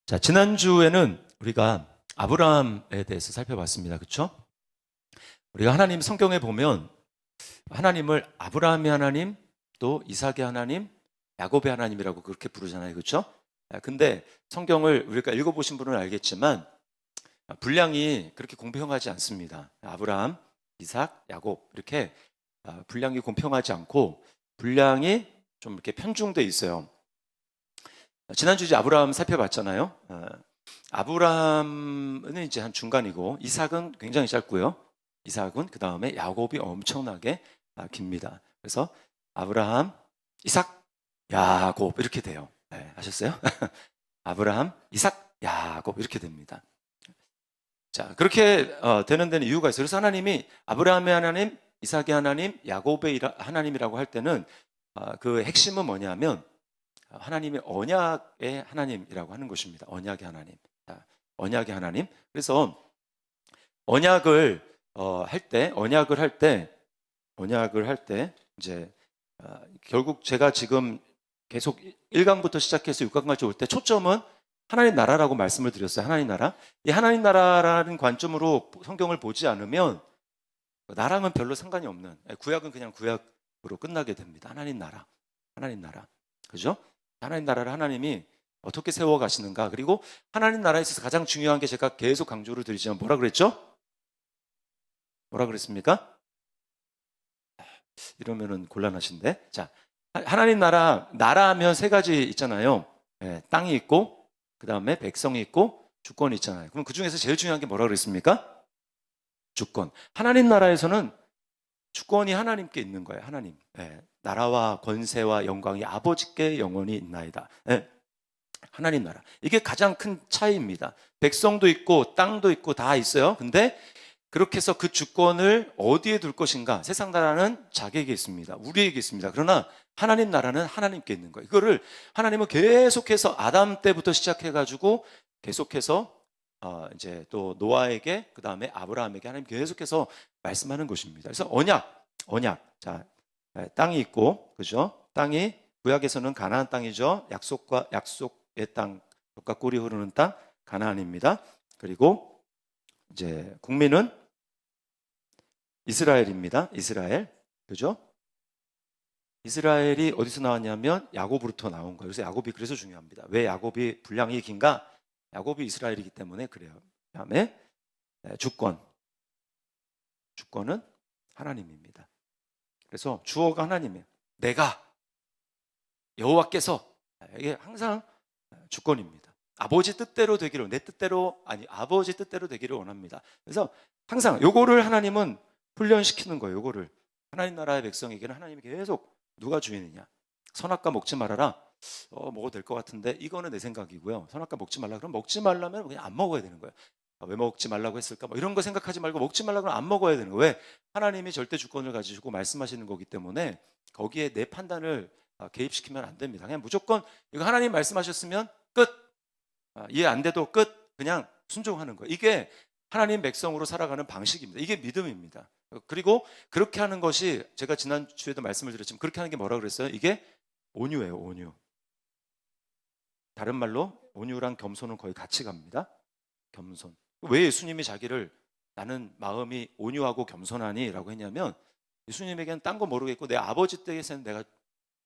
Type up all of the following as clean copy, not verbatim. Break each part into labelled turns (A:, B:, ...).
A: 자, 지난주에는 우리가 아브라함에 대해서 살펴봤습니다. 그렇죠? 우리가 하나님 성경에 보면 하나님을 아브라함의 하나님, 또 이삭의 하나님, 야곱의 하나님이라고 그렇게 부르잖아요. 그렇죠? 근데 성경을 우리가 읽어보신 분은 알겠지만 분량이 그렇게 공평하지 않습니다. 아브라함, 이삭, 야곱 이렇게 분량이 공평하지 않고 분량이 좀 이렇게 편중돼 있어요. 지난주 이제 아브라함 살펴봤잖아요. 아브라함은 이제 한 중간이고 이삭은 굉장히 짧고요. 이삭은 그 다음에 야곱이 엄청나게 깁니다. 그래서 아브라함, 이삭, 야곱 이렇게 돼요. 네, 아셨어요? 아브라함, 이삭, 야곱 이렇게 됩니다. 자, 그렇게 되는 데는 이유가 있어요. 그래서 하나님이 아브라함의 하나님, 이삭의 하나님, 야곱의 하나님이라고 할 때는 그 핵심은 뭐냐면 하나님의 언약의 하나님이라고 하는 것입니다. 언약의 하나님. 언약의 하나님. 그래서 언약을 할 때 이제 결국 제가 지금 계속 1강부터 시작해서 6강까지 올 때 초점은 하나님 나라라고 말씀을 드렸어요. 하나님 나라. 이 하나님 나라라는 관점으로 성경을 보지 않으면 나랑은 별로 상관이 없는, 구약은 그냥 구약으로 끝나게 됩니다. 하나님 나라. 하나님 나라. 그죠? 하나님 나라를 하나님이 어떻게 세워 가시는가. 그리고 하나님 나라에 있어서 가장 중요한 게 제가 계속 강조를 드리지만 뭐라 그랬죠? 뭐라 그랬습니까? 이러면은 곤란하신데. 자, 하나님 나라 하면 세 가지 있잖아요. 땅이 있고, 그 다음에 백성이 있고, 주권이 있잖아요. 그럼 그 중에서 제일 중요한 게 뭐라 그랬습니까? 주권. 하나님 나라에서는 주권이 하나님께 있는 거예요. 하나님. 나라와 권세와 영광이 아버지께 영원히 있나이다. 하나님 나라. 이게 가장 큰 차이입니다. 백성도 있고 땅도 있고 다 있어요. 근데 그렇게 해서 그 주권을 어디에 둘 것인가? 세상 나라는 자기에게 있습니다. 우리에게 있습니다. 그러나 하나님 나라는 하나님께 있는 거예요. 이거를 하나님은 계속해서 아담 때부터 시작해가지고 계속해서 이제 또 노아에게 그 다음에 아브라함에게 하나님 계속해서 말씀하는 것입니다. 그래서 언약. 자, 땅이 있고, 그죠? 땅이 구약에서는 가나안 땅이죠. 약속의 땅, 젖과 꿀이 흐르는 땅, 가나안입니다. 그리고 이제 국민은 이스라엘입니다. 이스라엘. 그죠? 이스라엘이 어디서 나왔냐면 야곱으로부터 나온 거예요. 그래서 야곱이 그래서 중요합니다. 왜 야곱이 분량이 긴가? 야곱이 이스라엘이기 때문에 그래요. 그다음에 주권은 하나님입니다. 그래서 주어가 하나님이에요. 내가 여호와께서 이게 항상 주권입니다. 아버지 뜻대로 되기를 아버지 뜻대로 되기를 원합니다. 그래서 항상 요거를 하나님은 훈련시키는 거예요. 요거를 하나님 나라의 백성에게는 하나님이 계속 누가 주인이냐? 선악과 먹지 말아라. 먹어도 될 것 같은데 이거는 내 생각이고요. 선악과 먹지 말라 그러면 먹지 말라면 그냥 안 먹어야 되는 거예요. 왜 먹지 말라고 했을까? 뭐 이런 거 생각하지 말고 먹지 말라고 하면 안 먹어야 되는 거예요. 왜? 하나님이 절대 주권을 가지고 말씀하시는 거기 때문에 거기에 내 판단을 개입시키면 안 됩니다. 그냥 무조건 이거 하나님 말씀하셨으면 끝. 이해 안 돼도 끝. 그냥 순종하는 거예요. 이게 하나님 백성으로 살아가는 방식입니다. 이게 믿음입니다. 그리고 그렇게 하는 것이 제가 지난주에도 말씀을 드렸지만 그렇게 하는 게 뭐라 그랬어요? 이게 온유예요. 온유. 다른 말로 온유랑 겸손은 거의 같이 갑니다. 겸손. 왜 예수님이 자기를 나는 마음이 온유하고 겸손하니? 라고 했냐면 예수님에게는 딴 거 모르겠고 내 아버지 댁에서는 내가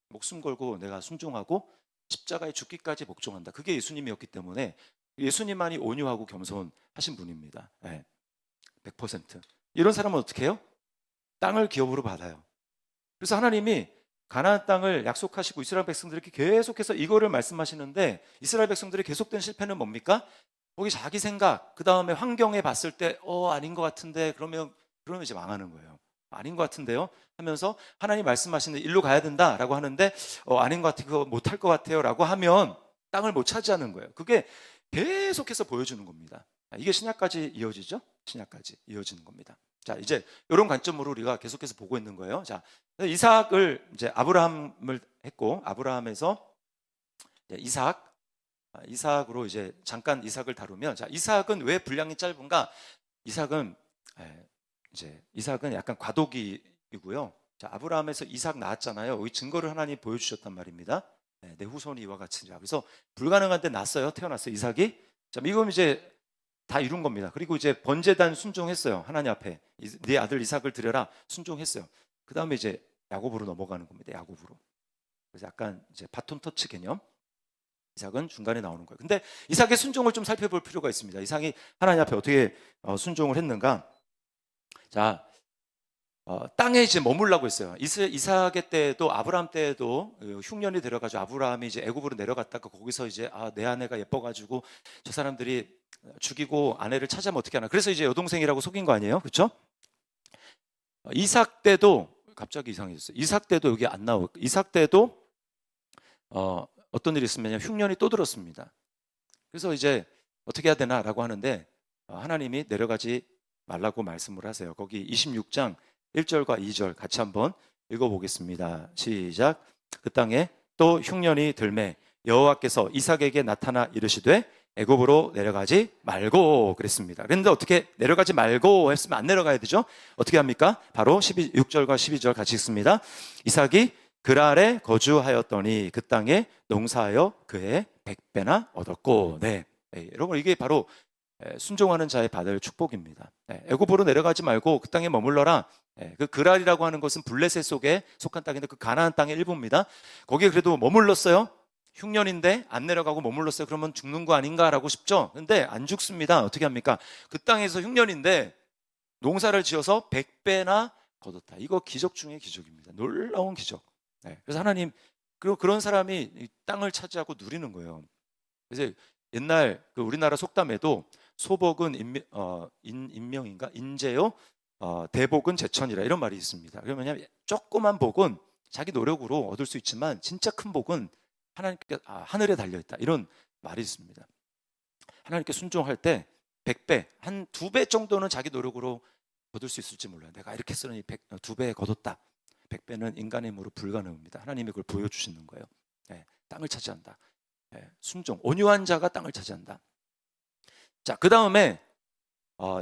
A: 목숨 걸고 내가 순종하고 십자가에 죽기까지 복종한다. 그게 예수님이었기 때문에 예수님만이 온유하고 겸손하신 분입니다. 100%. 이런 사람은 어떻게 해요? 땅을 기업으로 받아요. 그래서 하나님이 가나안 땅을 약속하시고 이스라엘 백성들에게 계속해서 이거를 말씀하시는데 이스라엘 백성들의 계속된 실패는 뭡니까? 거기 자기 생각, 그 다음에 환경에 봤을 때 아닌 것 같은데 그러면 이제 망하는 거예요. 아닌 것 같은데요? 하면서 하나님 말씀하시는데 일로 가야 된다라고 하는데 아닌 것 같아요. 그거 못할 것 같아요. 라고 하면 땅을 못 차지하는 거예요. 그게 계속해서 보여주는 겁니다. 이게 신약까지 이어지죠? 신약까지 이어지는 겁니다. 자, 이제 이런 관점으로 우리가 계속해서 보고 있는 거예요. 자, 이삭을 이제 아브라함을 했고 아브라함에서 이삭으로 이제 잠깐 이삭을 다루면 자, 이삭은 왜 분량이 짧은가? 이삭은 약간 과도기이고요. 자, 아브라함에서 이삭 낳았잖아요. 이 증거를 하나님 보여주셨단 말입니다. 내 후손이 이와 같으리라. 그래서 불가능한데 났어요. 태어났어요. 이삭이. 자, 이건 이제 다 이룬 겁니다. 그리고 이제 번제단 순종했어요. 하나님 앞에 네 아들 이삭을 드려라 순종했어요. 그 다음에 이제 야곱으로 넘어가는 겁니다. 야곱으로. 그래서 약간 이제 바톤 터치 개념. 이삭은 중간에 나오는 거예요. 근데 이삭의 순종을 좀 살펴볼 필요가 있습니다. 이삭이 하나님 앞에 어떻게 순종을 했는가? 자, 땅에 이제 머물라고 했어요. 이삭의 때도 아브라함 때도 흉년이 들어가지고 아브라함이 이제 애굽으로 내려갔다가 거기서 이제 내 아내가 예뻐가지고 저 사람들이 죽이고 아내를 찾아면 어떻게 하나. 그래서 이제 여동생이라고 속인 거 아니에요, 그렇죠? 이삭 때도 갑자기 이상해졌어요. 이삭 때도 여기 안 나오고 이삭 때도 어떤 일이 있으면 흉년이 또 들었습니다. 그래서 이제 어떻게 해야 되나라고 하는데 하나님이 내려가지 말라고 말씀을 하세요. 거기 26장 1절과 2절 같이 한번 읽어보겠습니다. 시작. 그 땅에 또 흉년이 들매 여호와께서 이삭에게 나타나 이르시되 애굽으로 내려가지 말고 그랬습니다. 그런데 어떻게 내려가지 말고 했으면 안 내려가야 되죠? 어떻게 합니까? 바로 6절과 12절 같이 읽습니다. 이삭이 그랄에 거주하였더니 그 땅에 농사하여 그해 100배나 얻었고. 네. 여러분 이게 바로 순종하는 자의 받을 축복입니다. 애굽으로 내려가지 말고 그 땅에 머물러라. 그 그랄이라고 하는 것은 블레셋 속에 속한 땅인데 그 가나안 땅의 일부입니다. 거기에 그래도 머물렀어요. 흉년인데 안 내려가고 머물렀어요. 그러면 죽는 거 아닌가라고 싶죠? 근데 안 죽습니다. 어떻게 합니까? 그 땅에서 흉년인데 농사를 지어서 100배나 거뒀다. 이거 기적 중의 기적입니다. 놀라운 기적. 그래서 하나님 그리고 그런 사람이 땅을 차지하고 누리는 거예요. 그래서 옛날 그 우리나라 속담에도 소복은 인명인가 인재요, 대복은 제천이라 이런 말이 있습니다. 그러면 조그만 복은 자기 노력으로 얻을 수 있지만 진짜 큰 복은 하나님께 하늘에 달려 있다 이런 말이 있습니다. 하나님께 순종할 때 100배, 한 2배 정도는 자기 노력으로 얻을 수 있을지 몰라요. 내가 이렇게 쓰니 2배 거뒀다. 100배는 인간의 힘으로 불가능합니다. 하나님이 그걸 보여주시는 거예요. 땅을 차지한다. 순종, 온유한 자가 땅을 차지한다. 자, 그 다음에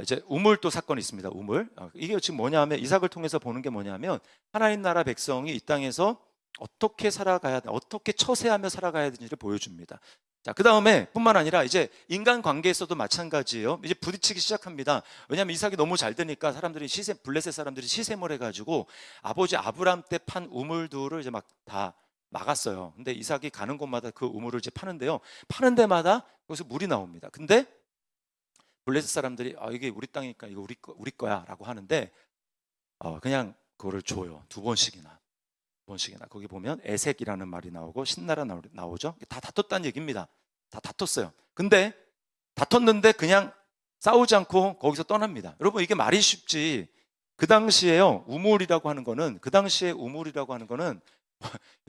A: 이제 우물도 사건이 있습니다. 우물. 이게 지금 뭐냐면 이삭을 통해서 보는 게 뭐냐면 하나님 나라 백성이 이 땅에서 어떻게 살아가야 돼, 어떻게 처세하며 살아가야 되는지를 보여줍니다. 자, 그 다음에 뿐만 아니라 이제 인간 관계에서도 마찬가지예요. 이제 부딪히기 시작합니다. 왜냐하면 이삭이 너무 잘 되니까 사람들이 블레셋 사람들이 시샘을 해가지고 아버지 아브람 때 판 우물들을 이제 막 다 막았어요. 근데 이삭이 가는 곳마다 그 우물을 이제 파는데요. 파는 데마다 거기서 물이 나옵니다. 근데 블레셋 사람들이 이게 우리 땅이니까 이거 우리 거야라고 하는데 그냥 그거를 줘요. 두 번씩이나. 거기 보면 에색이라는 말이 나오고 신나라 나오죠. 다 다퉜다는 얘기입니다. 다 다퉜어요. 근데 다퉜는데 그냥 싸우지 않고 거기서 떠납니다. 여러분 이게 말이 쉽지. 그 당시에요 우물이라고 하는 거는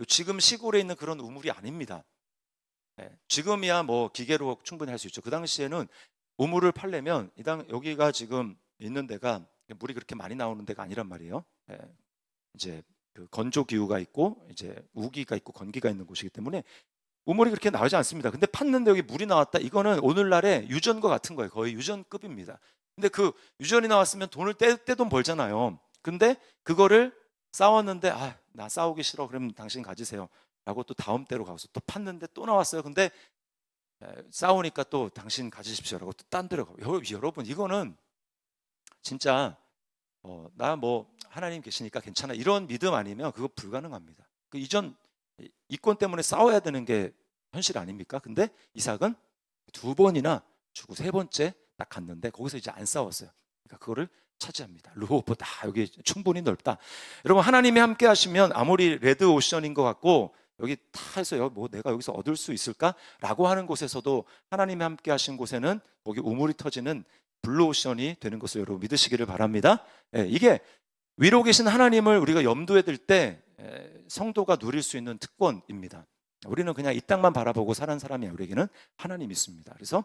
A: 지금 시골에 있는 그런 우물이 아닙니다. 지금이야 뭐 기계로 충분히 할 수 있죠. 그 당시에는 우물을 팔려면 여기가 지금 있는 데가 물이 그렇게 많이 나오는 데가 아니란 말이에요. 이제 그 건조 기후가 있고 이제 우기가 있고 건기가 있는 곳이기 때문에 우물이 그렇게 나오지 않습니다. 근데 팠는데 여기 물이 나왔다. 이거는 오늘날의 유전과 같은 거예요. 거의 유전급입니다. 근데 그 유전이 나왔으면 돈을 떼돈 벌잖아요. 근데 그거를 싸웠는데 나 싸우기 싫어. 그러면 당신 가지세요. 라고 또 다음 때로 가서 또 팠는데 또 나왔어요. 근데 싸우니까 또 당신 가지십시오라고 또 딴 데로 가고. 여러분 이거는 진짜 나 뭐 하나님 계시니까 괜찮아 이런 믿음 아니면 그거 불가능합니다. 그 이전 이권 때문에 싸워야 되는 게 현실 아닙니까? 근데 이삭은 2번이나 주고 3번째 딱 갔는데 거기서 이제 안 싸웠어요. 그러니까 그거를 차지합니다. 루호보다 여기 충분히 넓다. 여러분 하나님이 함께 하시면 아무리 레드 오션인 것 같고 여기 다 해서 뭐 내가 여기서 얻을 수 있을까라고 하는 곳에서도 하나님이 함께 하신 곳에는 거기 우물이 터지는 블루오션이 되는 것을 여러분 믿으시기를 바랍니다. 이게 위로 계신 하나님을 우리가 염두에 둘 때 성도가 누릴 수 있는 특권입니다. 우리는 그냥 이 땅만 바라보고 사는 사람이야. 우리에게는 하나님이 있습니다. 그래서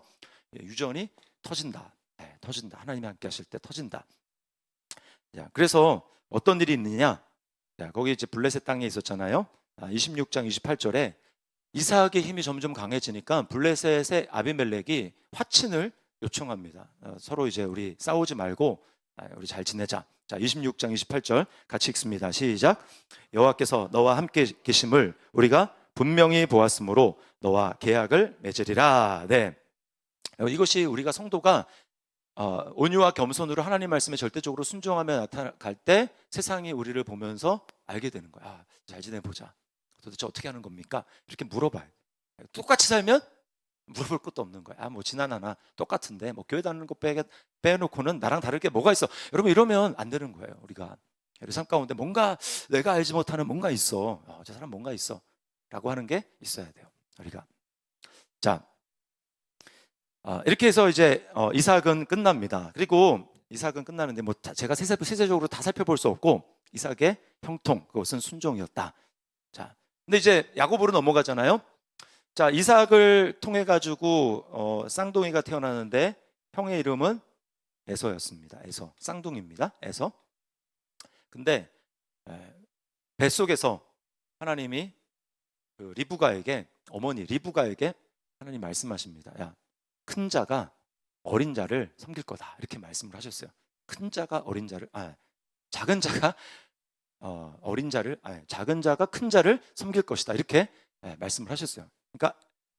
A: 유전이 터진다. 하나님이 함께 하실 때 터진다. 그래서 어떤 일이 있느냐? 거기 이제 블레셋 땅에 있었잖아요. 26장 28절에 이삭의 힘이 점점 강해지니까 블레셋의 아비멜렉이 화친을 요청합니다. 서로 이제 우리 싸우지 말고 우리 잘 지내자. 자, 26장 28절 같이 읽습니다. 시작. 여호와께서 너와 함께 계심을 우리가 분명히 보았으므로 너와 계약을 맺으리라. 네, 이것이 우리가 성도가 온유와 겸손으로 하나님 말씀에 절대적으로 순종하며 나타갈 때 세상이 우리를 보면서 알게 되는 거야. 아, 잘 지내보자. 도대체 어떻게 하는 겁니까? 이렇게 물어봐요. 똑같이 살면 물어볼 것도 없는 거야. 뭐 지나나나 똑같은데 뭐 교회 다니는 거 빼놓고는 나랑 다를 게 뭐가 있어. 여러분 이러면 안 되는 거예요. 우리가 삶 가운데 뭔가 내가 알지 못하는 뭔가 있어. 저 사람 뭔가 있어 라고 하는 게 있어야 돼요. 우리가. 자, 이렇게 해서 이제 이삭은 끝납니다. 그리고 이삭은 끝나는데 뭐 제가 세세적으로 다 살펴볼 수 없고 이삭의 형통, 그것은 순종이었다. 자, 근데 이제 야곱으로 넘어가잖아요. 자, 이삭을 통해 가지고 쌍둥이가 태어나는데 형의 이름은 에서였습니다. 에서, 쌍둥이입니다. 에서. 근데 뱃속에서 하나님이 그 리브가에게, 어머니 리브가에게 하나님 말씀하십니다. 야, 큰 자가 어린 자를 섬길 거다. 이렇게 말씀을 하셨어요. 큰 자가 어린 자를, 작은 자가 어린 자를, 작은 자가 큰 자를 섬길 것이다. 이렇게 말씀을 하셨어요. 그러니까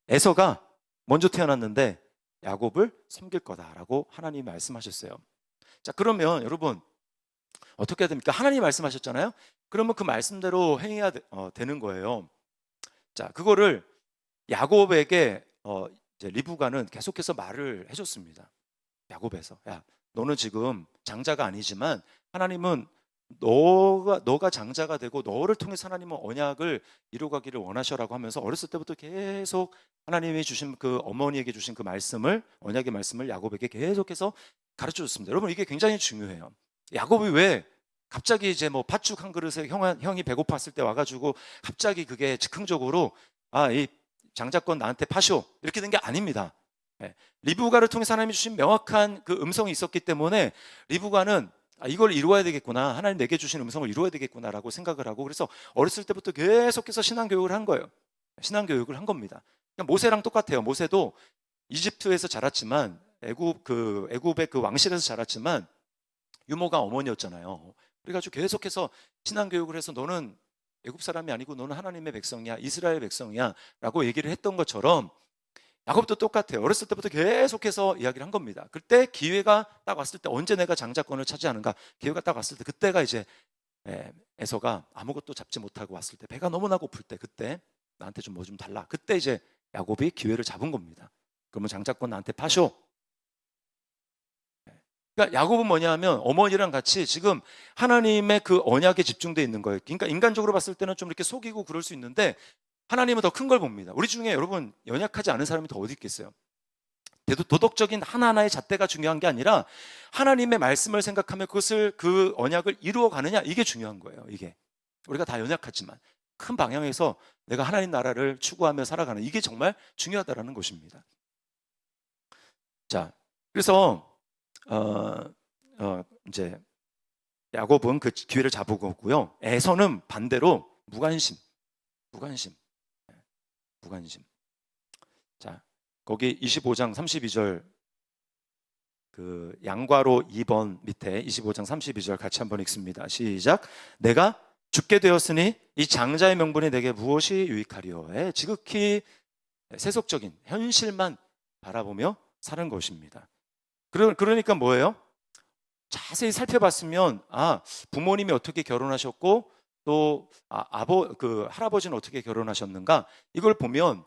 A: 에서가 먼저 태어났는데 야곱을 섬길 거다라고 하나님이 말씀하셨어요. 자, 그러면 여러분 어떻게 해야 됩니까? 하나님이 말씀하셨잖아요. 그러면 그 말씀대로 행해야 되는 거예요. 자, 그거를 야곱에게 이제 리브가는 계속해서 말을 해줬습니다. 야곱에서, 야, 너는 지금 장자가 아니지만 하나님은 너가 장자가 되고 너를 통해서 하나님은 언약을 이루가기를 원하셔라고 하면서 어렸을 때부터 계속 하나님이 주신 그 어머니에게 주신 그 말씀을, 언약의 말씀을 야곱에게 계속해서 가르쳐 줬습니다. 여러분 이게 굉장히 중요해요. 야곱이 왜 갑자기 이제 뭐 팥죽 한 그릇에 형이 배고팠을 때 와가지고 갑자기 그게 즉흥적으로 이 장자권 나한테 파쇼 이렇게 된 게 아닙니다. 리브가를 통해서 하나님이 주신 명확한 그 음성이 있었기 때문에 리브가는 이걸 이루어야 되겠구나, 하나님 내게 주신 음성을 이루어야 되겠구나라고 생각을 하고, 그래서 어렸을 때부터 계속해서 신앙교육을 한 거예요. 신앙교육을 한 겁니다. 그러니까 모세랑 똑같아요. 모세도 이집트에서 자랐지만 애굽의 그 왕실에서 자랐지만 유모가 어머니였잖아요. 그래가지고 계속해서 신앙교육을 해서 너는 애굽 사람이 아니고 너는 하나님의 백성이야, 이스라엘 백성이야 라고 얘기를 했던 것처럼 야곱도 똑같아요. 어렸을 때부터 계속해서 이야기를 한 겁니다. 그때 기회가 딱 왔을 때, 언제 내가 장자권을 차지하는가, 기회가 딱 왔을 때, 그때가 이제 에서가 아무것도 잡지 못하고 왔을 때, 배가 너무나 고플 때, 그때 나한테 좀 뭐 좀 달라, 그때 이제 야곱이 기회를 잡은 겁니다. 그러면 장자권 나한테 파쇼. 그러니까 야곱은 뭐냐 하면 어머니랑 같이 지금 하나님의 그 언약에 집중되어 있는 거예요. 그러니까 인간적으로 봤을 때는 좀 이렇게 속이고 그럴 수 있는데 하나님은 더 큰 걸 봅니다. 우리 중에 여러분 연약하지 않은 사람이 더 어디 있겠어요? 도덕적인 하나하나의 잣대가 중요한 게 아니라 하나님의 말씀을 생각하며 그 언약을 이루어 가느냐, 이게 중요한 거예요. 이게 우리가 다 연약하지만 큰 방향에서 내가 하나님 나라를 추구하며 살아가는, 이게 정말 중요하다라는 것입니다. 자, 그래서 이제 야곱은 그 기회를 잡고 있고요. 에서는 반대로 무관심. 자, 거기 25장 32절 그 양괄호 2번 밑에 25장 32절 같이 한번 읽습니다. 시작. 내가 죽게 되었으니 이 장자의 명분이 내게 무엇이 유익하리요? 지극히 세속적인 현실만 바라보며 사는 것입니다. 그러니까 뭐예요? 자세히 살펴봤으면 부모님이 어떻게 결혼하셨고 또 할아버지는 어떻게 결혼하셨는가, 이걸 보면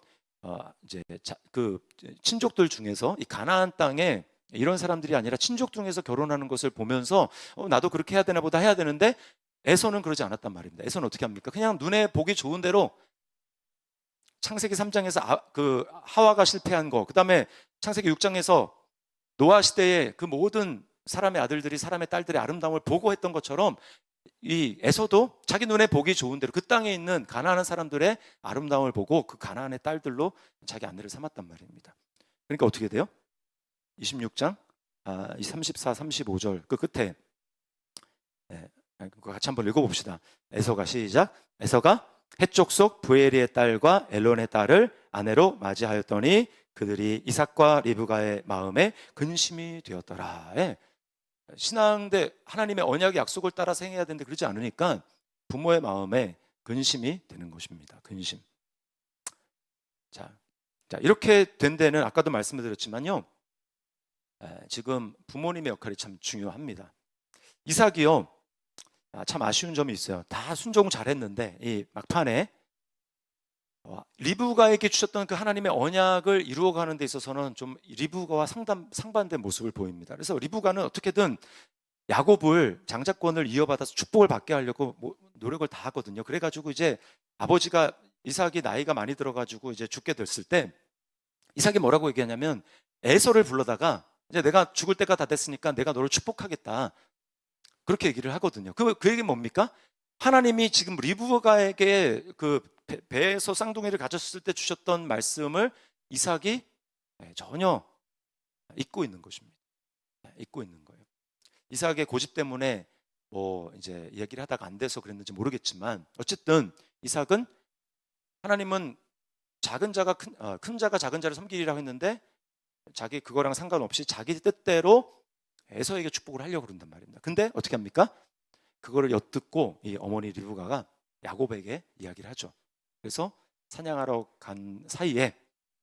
A: 이제 그 친족들 중에서 이 가나안 땅에 이런 사람들이 아니라 친족 중에서 결혼하는 것을 보면서 나도 그렇게 해야 되나 보다 해야 되는데, 에서는 그러지 않았단 말입니다. 에서는 어떻게 합니까? 그냥 눈에 보기 좋은 대로 창세기 3장에서 그 하와가 실패한 거, 그 다음에 창세기 6장에서 노아 시대에 그 모든 사람의 아들들이, 사람의 딸들의 아름다움을 보고 했던 것처럼 이 에서도 자기 눈에 보기 좋은 대로 그 땅에 있는 가나안 사람들의 아름다움을 보고 그 가나안의 딸들로 자기 아내를 삼았단 말입니다. 그러니까 어떻게 돼요? 26장 34, 35절 그 끝에 그거 같이 한번 읽어봅시다. 에서가 시작. 에서가 해쪽 속 부에리의 딸과 엘론의 딸을 아내로 맞이하였더니 그들이 이삭과 리브가의 마음에 근심이 되었더라. 신앙대 하나님의 언약의 약속을 따라서 행해야 되는데 그러지 않으니까 부모의 마음에 근심이 되는 것입니다. 근심. 자, 이렇게 된 데는 아까도 말씀을 드렸지만요, 지금 부모님의 역할이 참 중요합니다. 이삭이요, 참 아쉬운 점이 있어요. 다 순종 잘했는데 이 막판에 리브가에게 주셨던 그 하나님의 언약을 이루어가는 데 있어서는 좀 리브가와 상반된 모습을 보입니다. 그래서 리브가는 어떻게든 야곱을 장자권을 이어받아서 축복을 받게 하려고 노력을 다 하거든요. 그래가지고 이제 아버지가 이삭이 나이가 많이 들어가지고 이제 죽게 됐을 때 이삭이 뭐라고 얘기하냐면 에서를 불러다가 이제 내가 죽을 때가 다 됐으니까 내가 너를 축복하겠다, 그렇게 얘기를 하거든요. 그 얘기는 뭡니까? 하나님이 지금 리브가에게 그 배에서 쌍둥이를 가졌을 때 주셨던 말씀을 이삭이 전혀 잊고 있는 것입니다. 잊고 있는 거예요. 이삭의 고집 때문에 뭐 이제 이야기를 하다가 안 돼서 그랬는지 모르겠지만 어쨌든 이삭은 하나님은 작은 자가 큰 자가 작은 자를 섬기리라고 했는데 자기 그거랑 상관없이 자기 뜻대로 에서에게 축복을 하려고 그런단 말입니다. 근데 어떻게 합니까? 그거를 엿듣고 이 어머니 리브가가 야곱에게 이야기를 하죠. 그래서 사냥하러 간 사이에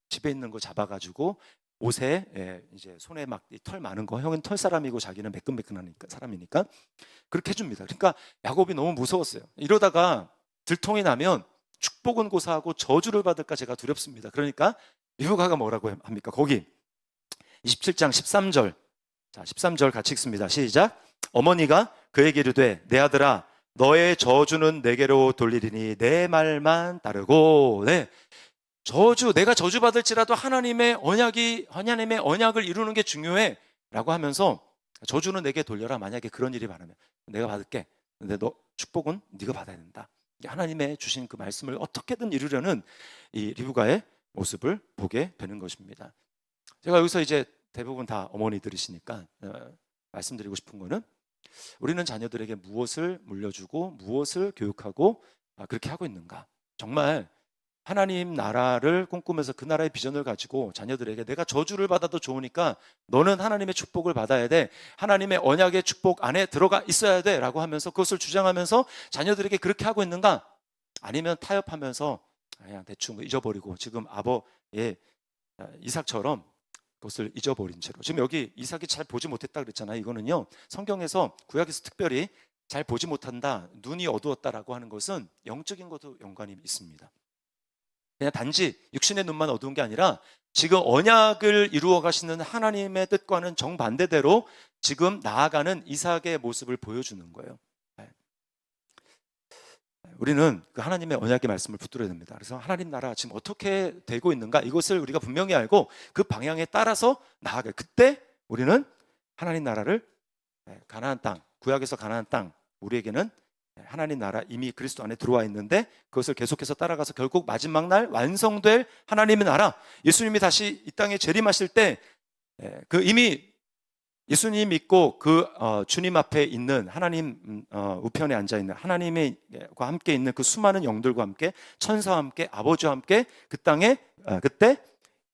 A: 집에 있는 거 잡아가지고 옷에 이제 손에 막 털 많은 거, 형은 털 사람이고 자기는 매끈매끈한 사람이니까 그렇게 해줍니다. 그러니까 야곱이 너무 무서웠어요. 이러다가 들통이 나면 축복은 고사하고 저주를 받을까 제가 두렵습니다. 그러니까 리브가가 뭐라고 합니까? 거기 27장 13절. 자, 13절 같이 읽습니다. 시작. 어머니가 그에게 이르되 내 아들아 너의 저주는 내게로 돌리리니 내 말만 따르고. 네. 내가 저주받을지라도 하나님의 언약을 이루는 게 중요해 라고 하면서 저주는 내게 돌려라. 만약에 그런 일이 많으면 내가 받을게. 근데 너 축복은 네가 받아야 된다. 하나님의 주신 그 말씀을 어떻게든 이루려는 이 리브가의 모습을 보게 되는 것입니다. 제가 여기서 이제 대부분 다 어머니들이시니까 말씀드리고 싶은 거는 우리는 자녀들에게 무엇을 물려주고 무엇을 교육하고 그렇게 하고 있는가. 정말 하나님 나라를 꿈꾸면서 그 나라의 비전을 가지고 자녀들에게 내가 저주를 받아도 좋으니까 너는 하나님의 축복을 받아야 돼, 하나님의 언약의 축복 안에 들어가 있어야 돼 라고 하면서 그것을 주장하면서 자녀들에게 그렇게 하고 있는가? 아니면 타협하면서 그냥 대충 잊어버리고 지금 아버의 이삭처럼 그것을 잊어버린 채로, 지금 여기 이삭이 잘 보지 못했다 그랬잖아요. 이거는요, 성경에서 구약에서 특별히 잘 보지 못한다, 눈이 어두웠다라고 하는 것은 영적인 것도 연관이 있습니다. 그냥 단지 육신의 눈만 어두운 게 아니라 지금 언약을 이루어 가시는 하나님의 뜻과는 정반대대로 지금 나아가는 이삭의 모습을 보여주는 거예요. 우리는 그 하나님의 언약의 말씀을 붙들어야 됩니다. 그래서 하나님 나라 지금 어떻게 되고 있는가, 이것을 우리가 분명히 알고 그 방향에 따라서 나아가요. 그때 우리는 하나님 나라를, 가나안 땅, 구약에서 가나안 땅, 우리에게는 하나님 나라 이미 그리스도 안에 들어와 있는데 그것을 계속해서 따라가서 결국 마지막 날 완성될 하나님의 나라, 예수님이 다시 이 땅에 재림하실 때 그 이미 예수님 믿고 그 주님 앞에 있는 하나님 우편에 앉아 있는 하나님과 함께 있는 그 수많은 영들과 함께 천사와 함께 아버지와 함께 그 땅에 그때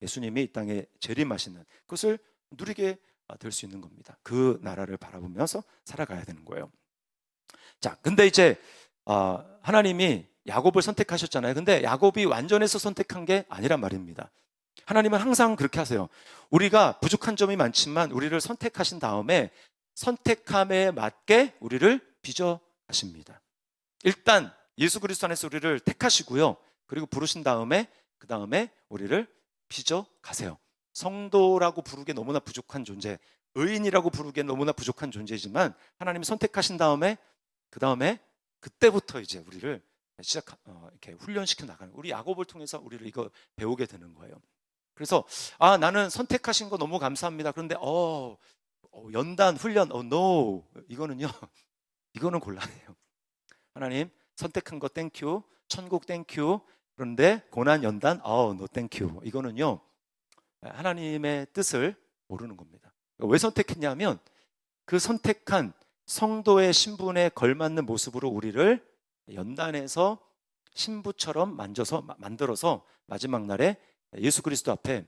A: 예수님이 이 땅에 재림하시는 그것을 누리게 될 수 있는 겁니다. 그 나라를 바라보면서 살아가야 되는 거예요. 자, 근데 이제 하나님이 야곱을 선택하셨잖아요. 근데 야곱이 완전해서 선택한 게 아니란 말입니다. 하나님은 항상 그렇게 하세요. 우리가 부족한 점이 많지만 우리를 선택하신 다음에 선택함에 맞게 우리를 빚어 가십니다. 일단 예수 그리스도 안에서 우리를 택하시고요. 그리고 부르신 다음에 그 다음에 우리를 빚어 가세요. 성도라고 부르기에 너무나 부족한 존재, 의인이라고 부르기에 너무나 부족한 존재지만 하나님이 선택하신 다음에 그 다음에 그때부터 이제 우리를 이렇게 훈련시켜 나가는, 우리 야곱을 통해서 우리를 이거 배우게 되는 거예요. 그래서 나는 선택하신 거 너무 감사합니다. 그런데 연단 훈련 no, 이거는요 이거는 곤란해요. 하나님 선택한 거 땡큐, 천국 땡큐. 그런데 고난 연단 no 땡큐. 이거는요 하나님의 뜻을 모르는 겁니다. 왜 선택했냐면 그 선택한 성도의 신분에 걸맞는 모습으로 우리를 연단해서 신부처럼 만들어서 마지막 날에 예수 그리스도 앞에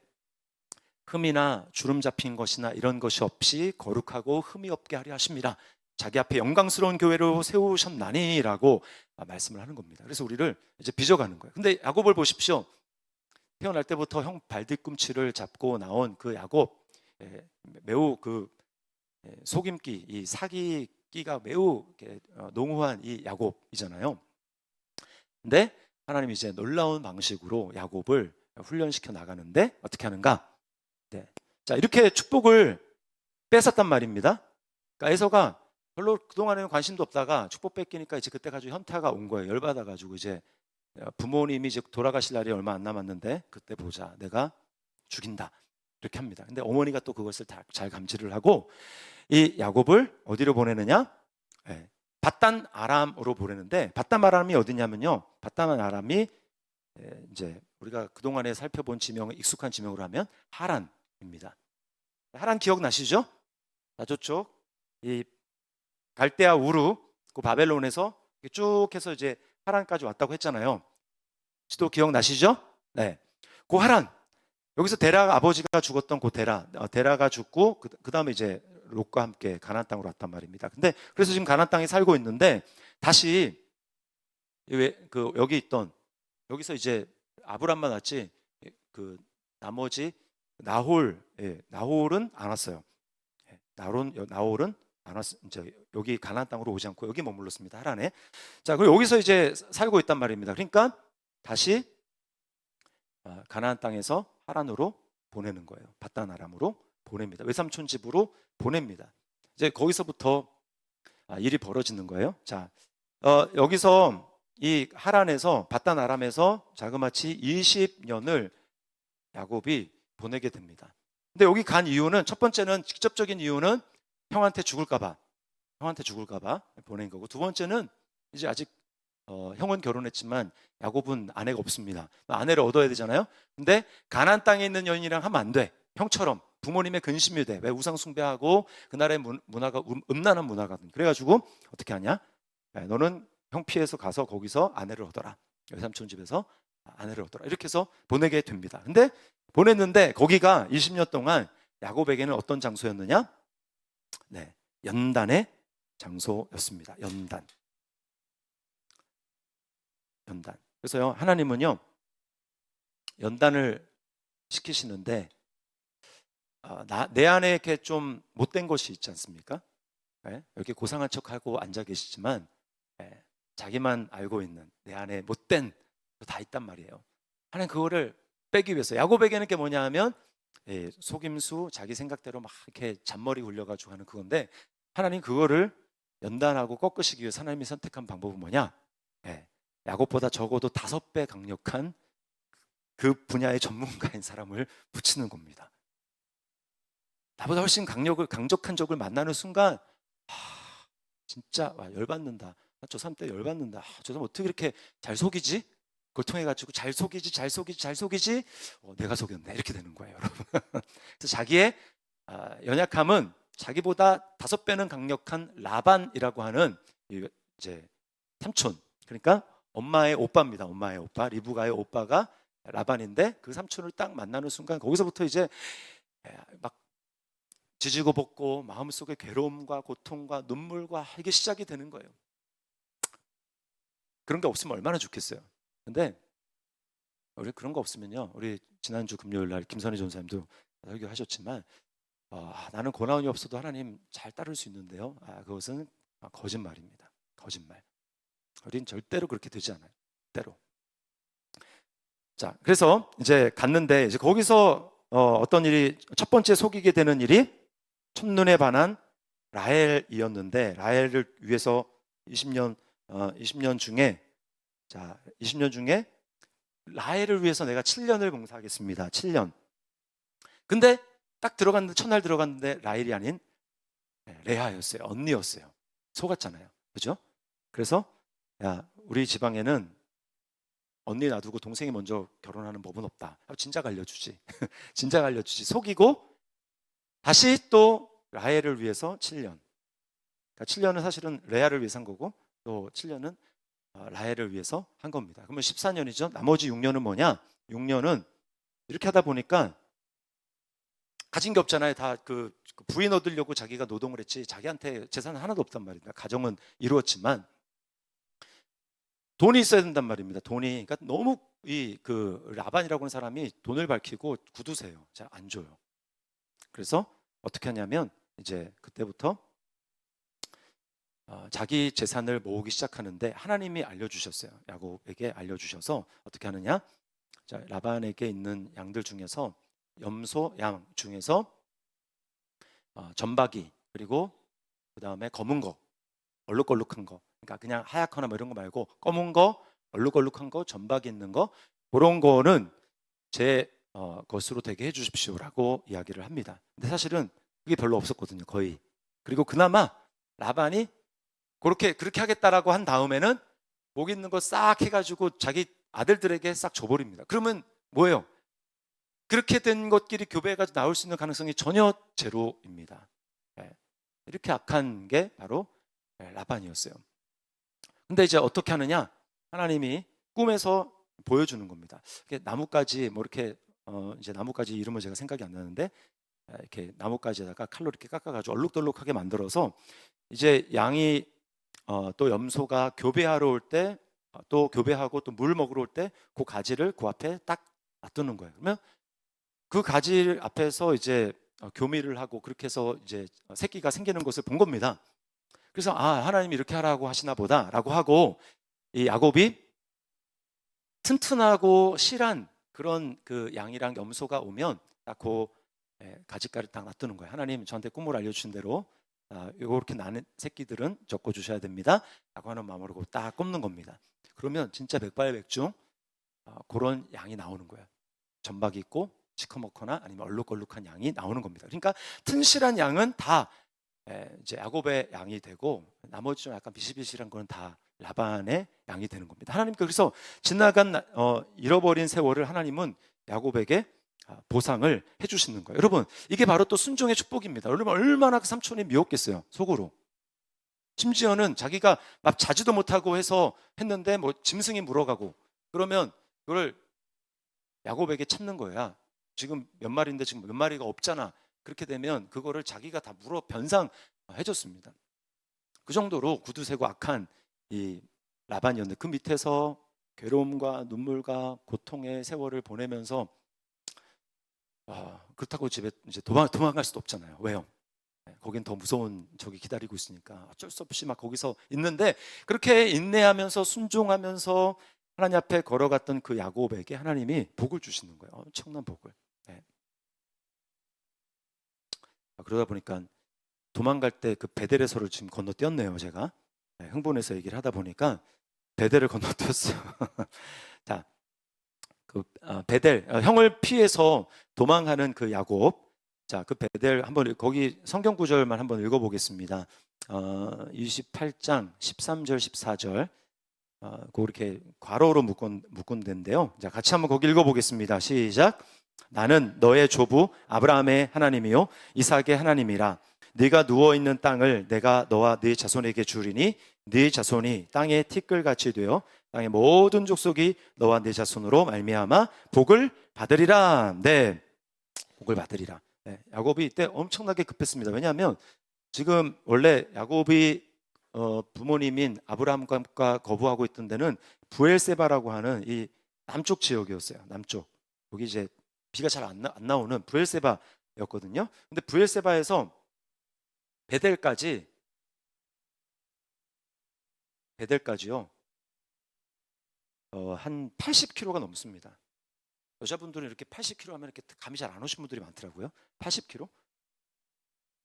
A: 흠이나 주름 잡힌 것이나 이런 것이 없이 거룩하고 흠이 없게 하려 하십니다. 자기 앞에 영광스러운 교회로 세우셨나니라고 말씀을 하는 겁니다. 그래서 우리를 이제 빚어가는 거예요. 근데 야곱을 보십시오. 태어날 때부터 형 발뒤꿈치를 잡고 나온 그 야곱, 매우 그 속임기, 이 사기기가 매우 농후한 이 야곱이잖아요. 근데 하나님이 이제 놀라운 방식으로 야곱을 훈련시켜 나가는데 어떻게 하는가? 네. 자, 이렇게 축복을 뺏었단 말입니다. 그러니까 에서가 별로 그동안에는 관심도 없다가 축복 뺏기니까 이제 그때 가지고 현타가 온 거예요. 열받아 가지고 이제 부모님이 이제 돌아가실 날이 얼마 안 남았는데 그때 보자, 내가 죽인다, 이렇게 합니다. 근데 어머니가 또 그것을 잘 감지를 하고 이 야곱을 어디로 보내느냐? 밧단 아람으로 보내는데, 밧단 아람이 어디냐면요, 밧단 아람이 이제 우리가 그동안에 살펴본 지명을 익숙한 지명으로 하면 하란입니다. 하란 기억나시죠? 저쪽 이 갈대아 우르, 그 바벨론에서 쭉 해서 이제 하란까지 왔다고 했잖아요. 지도 기억나시죠? 네. 그 하란, 여기서 데라 아버지가 죽었던 그 데라가 죽고 그 다음에 이제 롯과 함께 가나안 땅으로 왔단 말입니다. 근데 그래서 지금 가나안 땅에 살고 있는데, 다시 여기 있던, 여기서 이제 아브람만 왔지 그 나머지 나홀은 안 왔어요. 나홀은 안 왔어. 이제 여기 가나안 땅으로 오지 않고 여기 머물렀습니다. 하란에. 자, 그리고 여기서 이제 살고 있단 말입니다. 그러니까 다시 가나안 땅에서 하란으로 보내는 거예요. 밧단 아람으로 보냅니다. 외삼촌 집으로 보냅니다. 이제 거기서부터 일이 벌어지는 거예요. 자, 여기서 이 하란에서, 밧단 아람에서 자그마치 20년을 야곱이 보내게 됩니다. 근데 여기 간 이유는, 첫 번째는, 직접적인 이유는 형한테 죽을까봐 보낸 거고, 두 번째는 이제 아직 형은 결혼했지만 야곱은 아내가 없습니다. 아내를 얻어야 되잖아요. 근데 가나안 땅에 있는 여인이랑 하면 안 돼. 형처럼 부모님의 근심이 돼. 왜? 우상 숭배하고 그 나라의 문화가 음란한 문화거든. 그래가지고 어떻게 하냐? 너는 형 피해서 가서 거기서 아내를 얻어라. 외삼촌 집에서 아내를 얻어라. 이렇게 해서 보내게 됩니다. 근데 보냈는데 거기가 20년 동안 야곱에게는 어떤 장소였느냐? 네, 연단의 장소였습니다. 연단. 그래서요, 하나님은요, 연단을 시키시는데 내 안에 이렇게 좀 못된 것이 있지 않습니까? 이렇게 고상한 척하고 앉아 계시지만 자기만 알고 있는 내 안에 못된 다 있단 말이에요. 하나님 그거를 빼기 위해서, 야곱에게는 게 뭐냐 하면 속임수, 자기 생각대로 막 이렇게 잔머리 굴려가지고 하는 그건데, 하나님 그거를 연단하고 꺾으시기 위해서 하나님이 선택한 방법은 뭐냐? 야곱보다 적어도 5배 강력한 그 분야의 전문가인 사람을 붙이는 겁니다. 나보다 훨씬 강력한 적을 만나는 순간 진짜 열받는다. 저 사람 때 열받는다. 저 사람 어떻게 이렇게 잘 속이지? 그걸 통해 가지고 잘 속이지. 내가 속였네. 이렇게 되는 거예요, 여러분. 그래서 자기의 연약함은 자기보다 5배는 강력한 라반이라고 하는 이제 삼촌, 그러니까 엄마의 오빠입니다. 엄마의 오빠, 리브가의 오빠가 라반인데, 그 삼촌을 딱 만나는 순간 거기서부터 이제 막 지지고 볶고 마음속에 괴로움과 고통과 눈물과 이게 시작이 되는 거예요. 그런 게 없으면 얼마나 좋겠어요. 근데 우리 그런 거 없으면요, 우리 지난주 금요일 날 김선희 전사님도 설교하셨지만 나는 고난이 없어도 하나님 잘 따를 수 있는데요, 그것은 거짓말입니다. 거짓말. 우린 절대로 그렇게 되지 않아요. 때로. 자, 그래서 이제 갔는데, 이제 거기서 어떤 일이, 첫 번째 속이게 되는 일이 첫눈에 반한 라헬이었는데, 라헬을 위해서 20년 중에, 자, 20년 중에 라헬을 위해서 내가 7년을 봉사하겠습니다. 7년. 근데 딱 들어갔는데, 첫날 들어갔는데 라헬이 아닌 레아였어요. 언니였어요. 속았잖아요. 그죠? 그래서 야, 우리 지방에는 언니 놔두고 동생이 먼저 결혼하는 법은 없다. 진작 알려주지. 진작 알려주지. 속이고 다시 또 라헬을 위해서 7년. 그러니까 7년은 사실은 레아를 위해서 한 거고, 또 7년은 라헬을 위해서 한 겁니다. 그러면 14년이죠. 나머지 6년은 뭐냐? 6년은 이렇게 하다 보니까 가진 게 없잖아요. 다 그 부인 얻으려고 자기가 노동을 했지 자기한테 재산은 하나도 없단 말입니다. 가정은 이루었지만 돈이 있어야 된단 말입니다. 돈이. 그러니까 너무 이 그 라반이라고 하는 사람이 돈을 밝히고 구두세요. 잘 안 줘요. 그래서 어떻게 하냐면 이제 그때부터 자기 재산을 모으기 시작하는데 하나님이 알려주셨어요. 야곱에게 알려주셔서 어떻게 하느냐? 자, 라반에게 있는 양들 중에서 염소 양 중에서 점박이 그리고 그 다음에 검은 거 얼룩얼룩한 거, 그러니까 그냥 하얗거나 뭐 이런 거 말고 검은 거 얼룩얼룩한 거 점박이 있는 거 그런 거는 제 것으로 되게 해주십시오라고 이야기를 합니다. 근데 사실은 그게 별로 없었거든요, 거의. 그리고 그나마 라반이 그렇게 하겠다라고 한 다음에는 목 있는 거 싹 해가지고 자기 아들들에게 싹 줘버립니다. 그러면 뭐예요? 그렇게 된 것끼리 교배해가지고 나올 수 있는 가능성이 전혀 제로입니다. 이렇게 악한 게 바로 라반이었어요. 근데 이제 어떻게 하느냐? 하나님이 꿈에서 보여주는 겁니다. 나뭇가지 뭐 이렇게 이제 나뭇가지 이름을 제가 생각이 안 나는데 이렇게 나뭇가지에다가 칼로 이렇게 깎아가지고 얼룩덜룩하게 만들어서 이제 양이 또 염소가 교배하러 올 때 또 교배하고 또 물 먹으러 올 때 그 가지를 그 앞에 딱 놔두는 거예요. 그러면 그 가지 앞에서 이제 교미를 하고 그렇게 해서 이제 새끼가 생기는 것을 본 겁니다. 그래서 하나님이 이렇게 하라고 하시나 보다라고 하고 이 야곱이 튼튼하고 실한 그런 그 양이랑 염소가 오면 딱 그 가지가를 딱 놔두는 거예요. 하나님 저한테 꿈을 알려주신 대로 이렇게 나는 새끼들은 적고 주셔야 됩니다 라고 하는 마음으로 딱 꼽는 겁니다. 그러면 진짜 백발백중 그런 양이 나오는 거예요. 점박이 있고 시커멓거나 아니면 얼룩얼룩한 양이 나오는 겁니다. 그러니까 튼실한 양은 다 이제 야곱의 양이 되고 나머지 좀 약간 비실비실한 거는 다 라반의 양이 되는 겁니다. 하나님께 그래서 지나간 잃어버린 세월을 하나님은 야곱에게 보상을 해주시는 거예요. 여러분 이게 바로 또 순종의 축복입니다. 여러분 얼마나 그 삼촌이 미웠겠어요. 속으로. 심지어는 자기가 막 자지도 못하고 해서 했는데 뭐 짐승이 물어가고 그러면 그걸 야곱에게 찾는 거야. 지금 몇 마리인데 지금 몇 마리가 없잖아. 그렇게 되면 그거를 자기가 다 물어 변상해줬습니다. 그 정도로 구두쇠고 악한 이 라반이었는데 그 밑에서 괴로움과 눈물과 고통의 세월을 보내면서 그렇다고 집에 이제 도망갈 수도 없잖아요. 왜요? 거긴 더 무서운 적이 기다리고 있으니까 어쩔 수 없이 막 거기서 있는데 그렇게 인내하면서 순종하면서 하나님 앞에 걸어갔던 그 야곱에게 하나님이 복을 주시는 거예요. 엄청난 복을. 그러다 보니까 도망갈 때 그 베델에서를 지금 건너뛰었네요. 제가 흥분해서 얘기를 하다 보니까 베델을 건너뛰었어요. 자, 그 베델 형을 피해서 도망하는 그 야곱. 자, 그 베델 한번 거기 성경 구절만 한번 읽어보겠습니다. 28장 13절 14절 그렇게 괄호로 묶은 데인데요. 자, 같이 한번 거기 읽어보겠습니다. 시작. 나는 너의 조부 아브라함의 하나님이요 이삭의 하나님이라. 네가 누워있는 땅을 내가 너와 네 자손에게 주리니 네 자손이 땅의 티끌같이 되어 땅의 모든 족속이 너와 네 자손으로 말미암아 복을 받으리라. 네, 복을 받으리라. 야곱이 이때 엄청나게 급했습니다. 왜냐하면 지금 원래 야곱이 부모님인 아브라함과 거부하고 있던 데는 브엘세바라고 하는 이 남쪽 지역이었어요. 남쪽. 여기 이제 비가 잘 안 나오는 브엘세바였거든요. 근데 브엘세바에서 베델까지요. 한 80km가 넘습니다. 여자분들은 이렇게 80km 하면 이렇게 감이 잘 안 오신 분들이 많더라고요. 80km?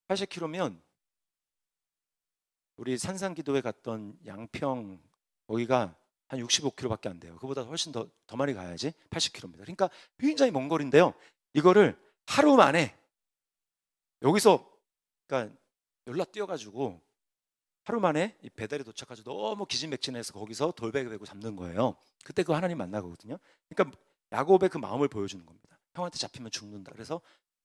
A: 80km면 우리 산상기도회 갔던 양평 거기가 한 65km밖에 안 돼요. 그보다 훨씬 더 많이 가야지 80km입니다. 그러니까 굉장히 먼 거리인데요. 이거를 하루 만에 여기서 그러니까 연락 뛰어가지고 하루 만에 이 배달에 도착해서 너무 기진맥진해서 거기서 돌베개 베고 잡는 거예요. 그때 그 하나님 만나거든요. 그러니까 야곱의 그 마음을 보여주는 겁니다. 형한테 잡히면 죽는다. 그래서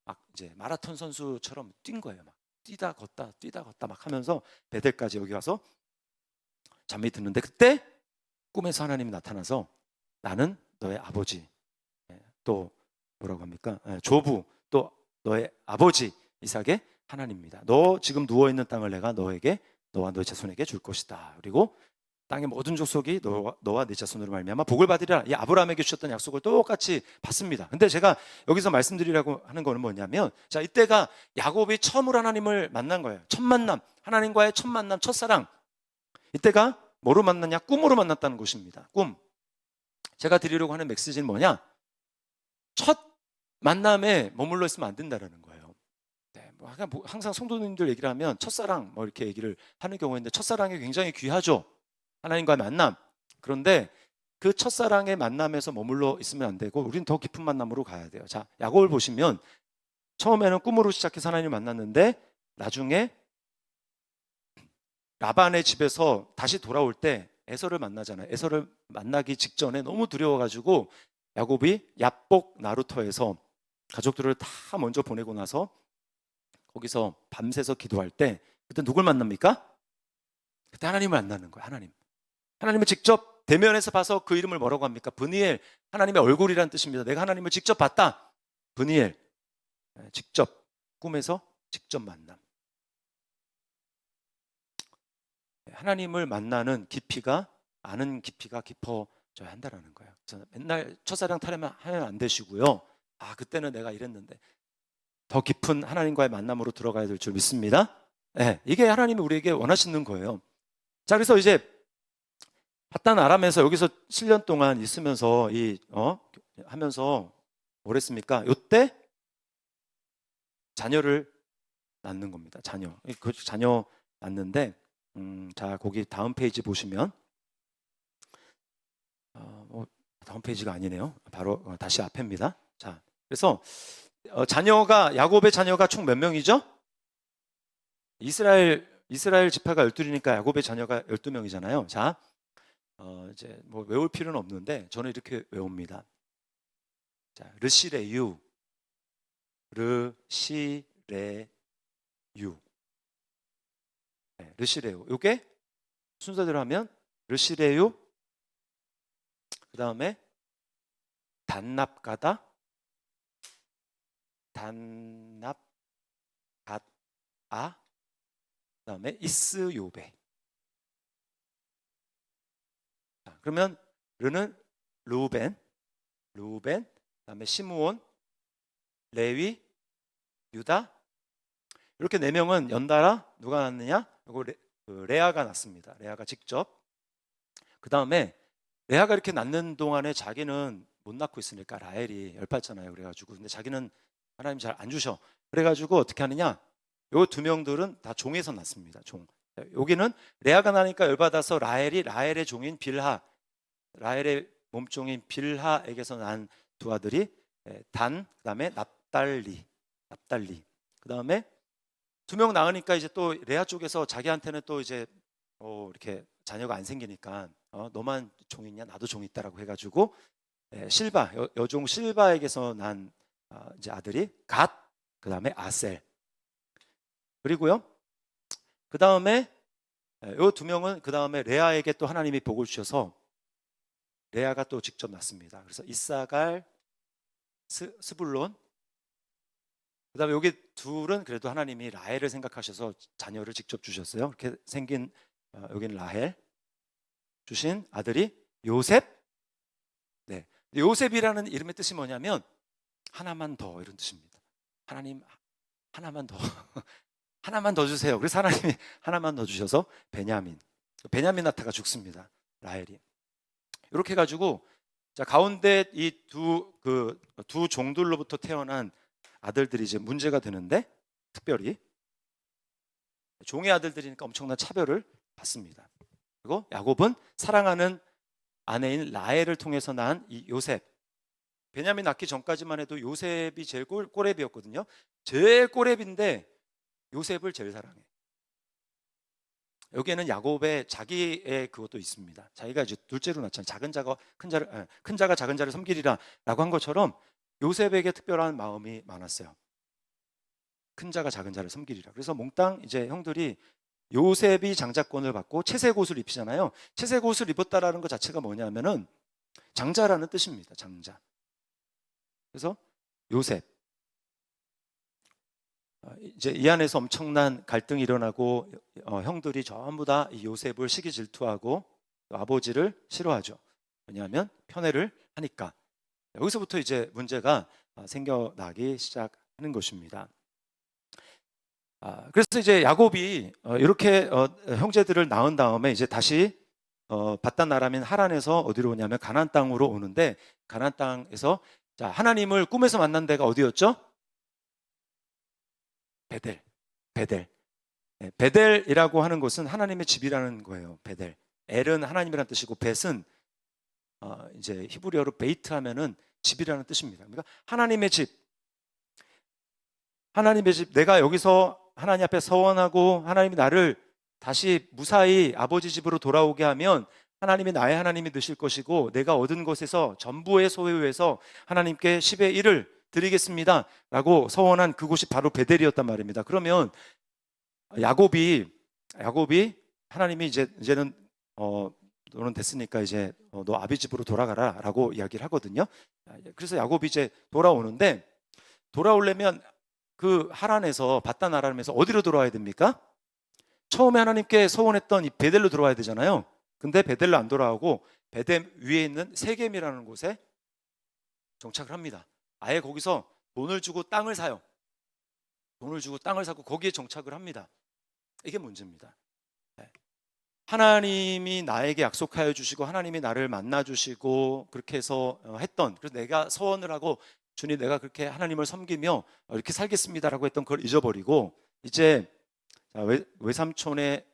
A: 막 이제 마라톤 선수처럼 뛴 거예요. 막 뛰다 걷다 막 하면서 베델까지 여기 와서 잠이 드는데 그때 꿈에서 하나님이 나타나서 나는 너의 아버지 또 뭐라고 합니까? 조부 또 너의 아버지 이삭의 하나님입니다. 너 지금 누워있는 땅을 내가 너에게 너와 너의 자손에게 줄 것이다. 그리고 땅의 모든 족속이 너와 네 자손으로 말미암아 복을 받으리라. 이 아브라함에게 주셨던 약속을 똑같이 받습니다. 근데 제가 여기서 말씀드리려고 하는 거는 뭐냐면, 자, 이때가 야곱이 처음으로 하나님을 만난 거예요. 첫 만남, 하나님과의 첫 만남, 첫사랑. 이때가 뭐로 만났냐? 꿈으로 만났다는 것입니다. 꿈. 제가 드리려고 하는 메시지는 뭐냐? 첫 만남에 머물러 있으면 안 된다는 거예요. 네, 항상 성도님들 얘기를 하면 첫사랑 뭐 이렇게 얘기를 하는 경우인데, 첫사랑이 굉장히 귀하죠. 하나님과의 만남. 그런데 그 첫사랑의 만남에서 머물러 있으면 안 되고 우리는 더 깊은 만남으로 가야 돼요. 자, 야곱을 보시면 처음에는 꿈으로 시작해서 하나님을 만났는데 나중에 라반의 집에서 다시 돌아올 때 에서를 만나잖아요. 에서를 만나기 직전에 너무 두려워가지고 야곱이 야복 나루터에서 가족들을 다 먼저 보내고 나서 거기서 밤새서 기도할 때 그때 누굴 만납니까? 그때 하나님을 만나는 거예요. 하나님을 직접 대면에서 봐서 그 이름을 뭐라고 합니까? 브니엘, 하나님의 얼굴이라는 뜻입니다. 내가 하나님을 직접 봤다. 브니엘, 직접, 꿈에서 직접 만남. 하나님을 만나는 깊이가, 아는 깊이가 깊어져야 한다는 거예요. 그래서 맨날 첫사랑 타려면 하면 안 되시고요. 아, 그때는 내가 이랬는데 더 깊은 하나님과의 만남으로 들어가야 될 줄 믿습니다. 네, 이게 하나님이 우리에게 원하시는 거예요. 자, 그래서 이제 파단 아람에서 여기서 7년 동안 있으면서 하면서 뭐랬습니까? 요때 자녀를 낳는 겁니다. 그 자녀 낳는데, 자, 거기 다음 페이지 보시면 다음 페이지가 아니네요. 바로 다시 앞에입니다. 자, 그래서 야곱의 자녀가 총 몇 명이죠? 이스라엘 지파가 12이니까 야곱의 자녀가 12명이잖아요. 자, 이제 뭐 외울 필요는 없는데 저는 이렇게 외웁니다. 자, 르시레유. 네, 르시레유. 이게 순서대로 하면 르시레유, 그 다음에 단납가다, 그 다음에 이스요베. 자, 그러면 르는 루벤, 그 다음에 시므온, 레위, 유다. 이렇게 4명은 연달아 누가 낳느냐? 레아가 낳습니다. 레아가 직접. 그 다음에 레아가 이렇게 낳는 동안에 자기는 못 낳고 있으니까 라헬이 열받잖아요. 그래가지고 근데 자기는 하나님 잘 안 주셔. 그래가지고 어떻게 하느냐? 요 2명들은 다 종에서 낳습니다. 종. 여기는 레아가 나니까 열받아서 라헬의 종인 빌하, 라헬의 몸종인 빌하에게서 난 두 아들이 단, 그 다음에 납달리. 그 다음에 2명 낳으니까 이제 또 레아 쪽에서 자기한테는 또 이제 이렇게 자녀가 안 생기니까 너만 종 있냐? 나도 종 있다라고 해가지고 실바, 여종 실바에게서 난 이제 아들이 갓, 그 다음에 아셀. 그리고요, 그 다음에 요 2명은 그 다음에 레아에게 또 하나님이 복을 주셔서 레아가 또 직접 낳습니다. 그래서 이사갈, 스불론. 그 다음에 여기 둘은 그래도 하나님이 라헬을 생각하셔서 자녀를 직접 주셨어요. 이렇게 생긴 여기는 라헬 주신 아들이 요셉. 네, 요셉이라는 이름의 뜻이 뭐냐면 하나만 더, 이런 뜻입니다. 하나님 하나만 더 하나만 더 주세요. 그래서 하나님이 하나만 더 주셔서 베냐민 나타가 죽습니다. 라헬이. 이렇게 해가지고, 자, 가운데 이 두 종들로부터 태어난 아들들이 이제 문제가 되는데, 특별히 종의 아들들이니까 엄청난 차별을 받습니다. 그리고 야곱은 사랑하는 아내인 라헬을 통해서 난 이 요셉, 베냐민 낳기 전까지만 해도 요셉이 제일 꼬렙이었거든요. 제일 꼬렙인데 요셉을 제일 사랑해. 여기에는 야곱의 자기의 그것도 있습니다. 자기가 이제 둘째로 낳잖아요. 큰 자가 작은 자를 섬기리라 라고 한 것처럼 요셉에게 특별한 마음이 많았어요. 큰 자가 작은 자를 섬기리라. 그래서 몽땅 이제 형들이 요셉이 장자권을 받고 채색 옷을 입히잖아요. 채색 옷을 입었다라는 것 자체가 뭐냐면은 장자라는 뜻입니다. 장자. 그래서 요셉, 이제 이 안에서 엄청난 갈등이 일어나고 형들이 전부 다 이 요셉을 시기 질투하고 또 아버지를 싫어하죠. 왜냐하면 편애를 하니까. 여기서부터 이제 문제가 생겨나기 시작하는 것입니다. 그래서 이제 야곱이 이렇게 형제들을 낳은 다음에 이제 다시 바단 아람인 하란에서 어디로 오냐면 가나안 땅으로 오는데, 가나안 땅에서 자, 하나님을 꿈에서 만난 데가 어디였죠? 베델. 베델. 네, 베델이라고 하는 곳은 하나님의 집이라는 거예요. 베델. 엘은 하나님이라는 뜻이고 벳은 이제 히브리어로 베이트 하면은 집이라는 뜻입니다. 그러니까 하나님의 집. 하나님의 집. 내가 여기서 하나님 앞에 서원하고 하나님이 나를 다시 무사히 아버지 집으로 돌아오게 하면 하나님이 나의 하나님이 되실 것이고, 내가 얻은 것에서 전부의 소유에서 하나님께 10의 1을 드리겠습니다 라고 서원한 그곳이 바로 베델이었단 말입니다. 그러면 야곱이 하나님이 이제는 너는 됐으니까 이제 너 아비 집으로 돌아가라 라고 이야기를 하거든요. 그래서 야곱이 이제 돌아오는데, 돌아오려면 그 하란에서 바단 아람에서 어디로 돌아와야 됩니까? 처음에 하나님께 서원했던 이 베델로 들어와야 되잖아요. 근데 베델로 안 돌아오고 베델 위에 있는 세겜이라는 곳에 정착을 합니다. 아예 거기서 돈을 주고 땅을 사요. 돈을 주고 땅을 사고 거기에 정착을 합니다. 이게 문제입니다. 하나님이 나에게 약속하여 주시고 하나님이 나를 만나 주시고 그렇게 해서 했던, 그래서 내가 서원을 하고 주님 내가 그렇게 하나님을 섬기며 이렇게 살겠습니다라고 했던 그걸 잊어버리고, 이제 외삼촌의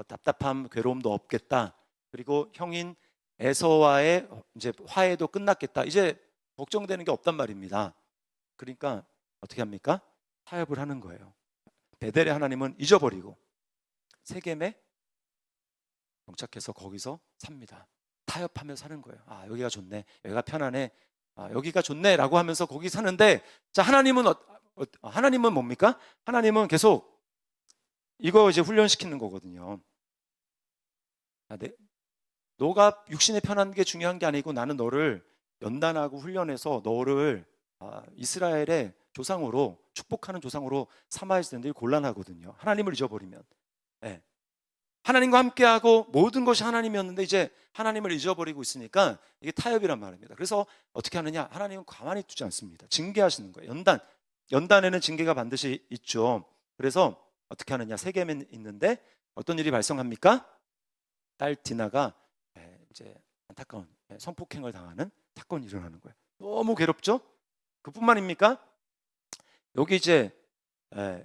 A: 답답함 괴로움도 없겠다, 그리고 형인 에서와의 이제 화해도 끝났겠다, 이제 걱정되는 게 없단 말입니다. 그러니까 어떻게 합니까? 타협을 하는 거예요. 베델의 하나님은 잊어버리고 세겜에 정착해서 거기서 삽니다. 타협하며 사는 거예요. 여기가 좋네, 여기가 편하네, 여기가 좋네 라고 하면서 거기 사는데, 자, 하나님은 뭡니까? 하나님은 계속 이거 이제 훈련시키는 거거든요. 너가 육신에 편한 게 중요한 게 아니고 나는 너를 연단하고 훈련해서 너를 이스라엘의 조상으로, 축복하는 조상으로 삼아야 되는데 곤란하거든요. 하나님을 잊어버리면. 네. 하나님과 함께하고 모든 것이 하나님이었는데 이제 하나님을 잊어버리고 있으니까 이게 타협이란 말입니다. 그래서 어떻게 하느냐? 하나님은 가만히 두지 않습니다. 징계하시는 거예요. 연단에는 징계가 반드시 있죠. 그래서 어떻게 하느냐? 세겜에 있는데 어떤 일이 발생합니까? 딸 디나가 이제 안타까운 성폭행을 당하는 사건이 일어나는 거예요. 너무 괴롭죠? 그뿐만입니까? 여기 이제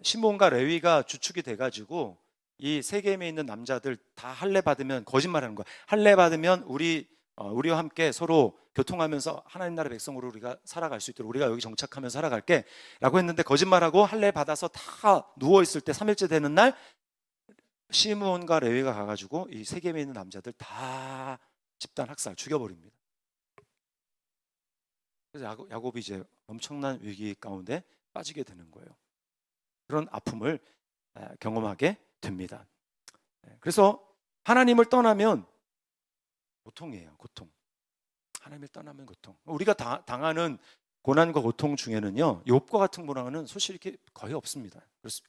A: 시몬과 레위가 주축이 돼가지고 이 세겜에 있는 남자들 다 할례 받으면, 거짓말하는 거야. 할례 받으면 우리와 함께 서로 교통하면서 하나님 나라 백성으로 우리가 살아갈 수 있도록 우리가 여기 정착하면서 살아갈게 라고 했는데, 거짓말하고 할례 받아서 다 누워있을 때 3일째 되는 날 시므온과 레위가 가가지고 이 세겜에 있는 남자들 다 집단 학살 죽여버립니다. 그래서 야곱이 이제 엄청난 위기 가운데 빠지게 되는 거예요. 그런 아픔을 경험하게 됩니다. 그래서 하나님을 떠나면 고통이에요. 고통. 하나님을 떠나면 고통. 우리가 당하는 고난과 고통 중에는요, 욥과 같은 고난은 솔직히 거의 없습니다.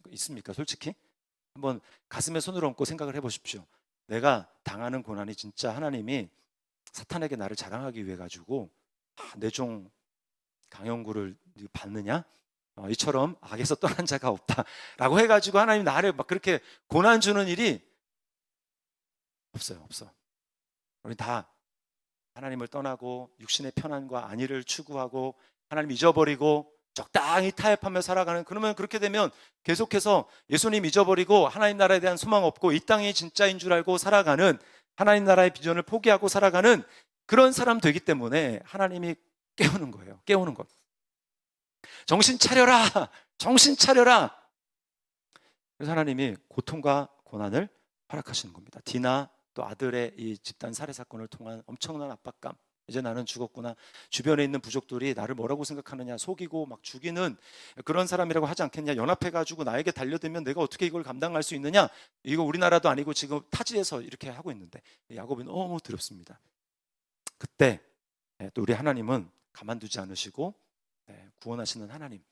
A: 있습니까? 솔직히 한번 가슴에 손을 얹고 생각을 해보십시오. 내가 당하는 고난이 진짜 하나님이 사탄에게 나를 자랑하기 위해 가지고 내 종 강영구를 받느냐? 이처럼 악에서 떠난 자가 없다라고 해가지고 하나님 나를 막 그렇게 고난 주는 일이 없어요. 없어. 우리 다 하나님을 떠나고 육신의 편안과 안위를 추구하고 하나님 잊어버리고 적당히 타협하며 살아가는, 그러면 그렇게 되면 계속해서 예수님 잊어버리고 하나님 나라에 대한 소망 없고 이 땅이 진짜인 줄 알고 살아가는, 하나님 나라의 비전을 포기하고 살아가는 그런 사람 되기 때문에 하나님이 깨우는 거예요. 깨우는 것. 정신 차려라! 정신 차려라! 그래서 하나님이 고통과 고난을 허락하시는 겁니다. 디나 또 아들의 이 집단 살해 사건을 통한 엄청난 압박감, 이제 나는 죽었구나, 주변에 있는 부족들이 나를 뭐라고 생각하느냐, 속이고 막 죽이는 그런 사람이라고 하지 않겠냐, 연합해가지고 나에게 달려들면 내가 어떻게 이걸 감당할 수 있느냐, 이거 우리나라도 아니고 지금 타지에서 이렇게 하고 있는데 야곱이 너무 두렵습니다. 그때 또 우리 하나님은 가만두지 않으시고 구원하시는 하나님.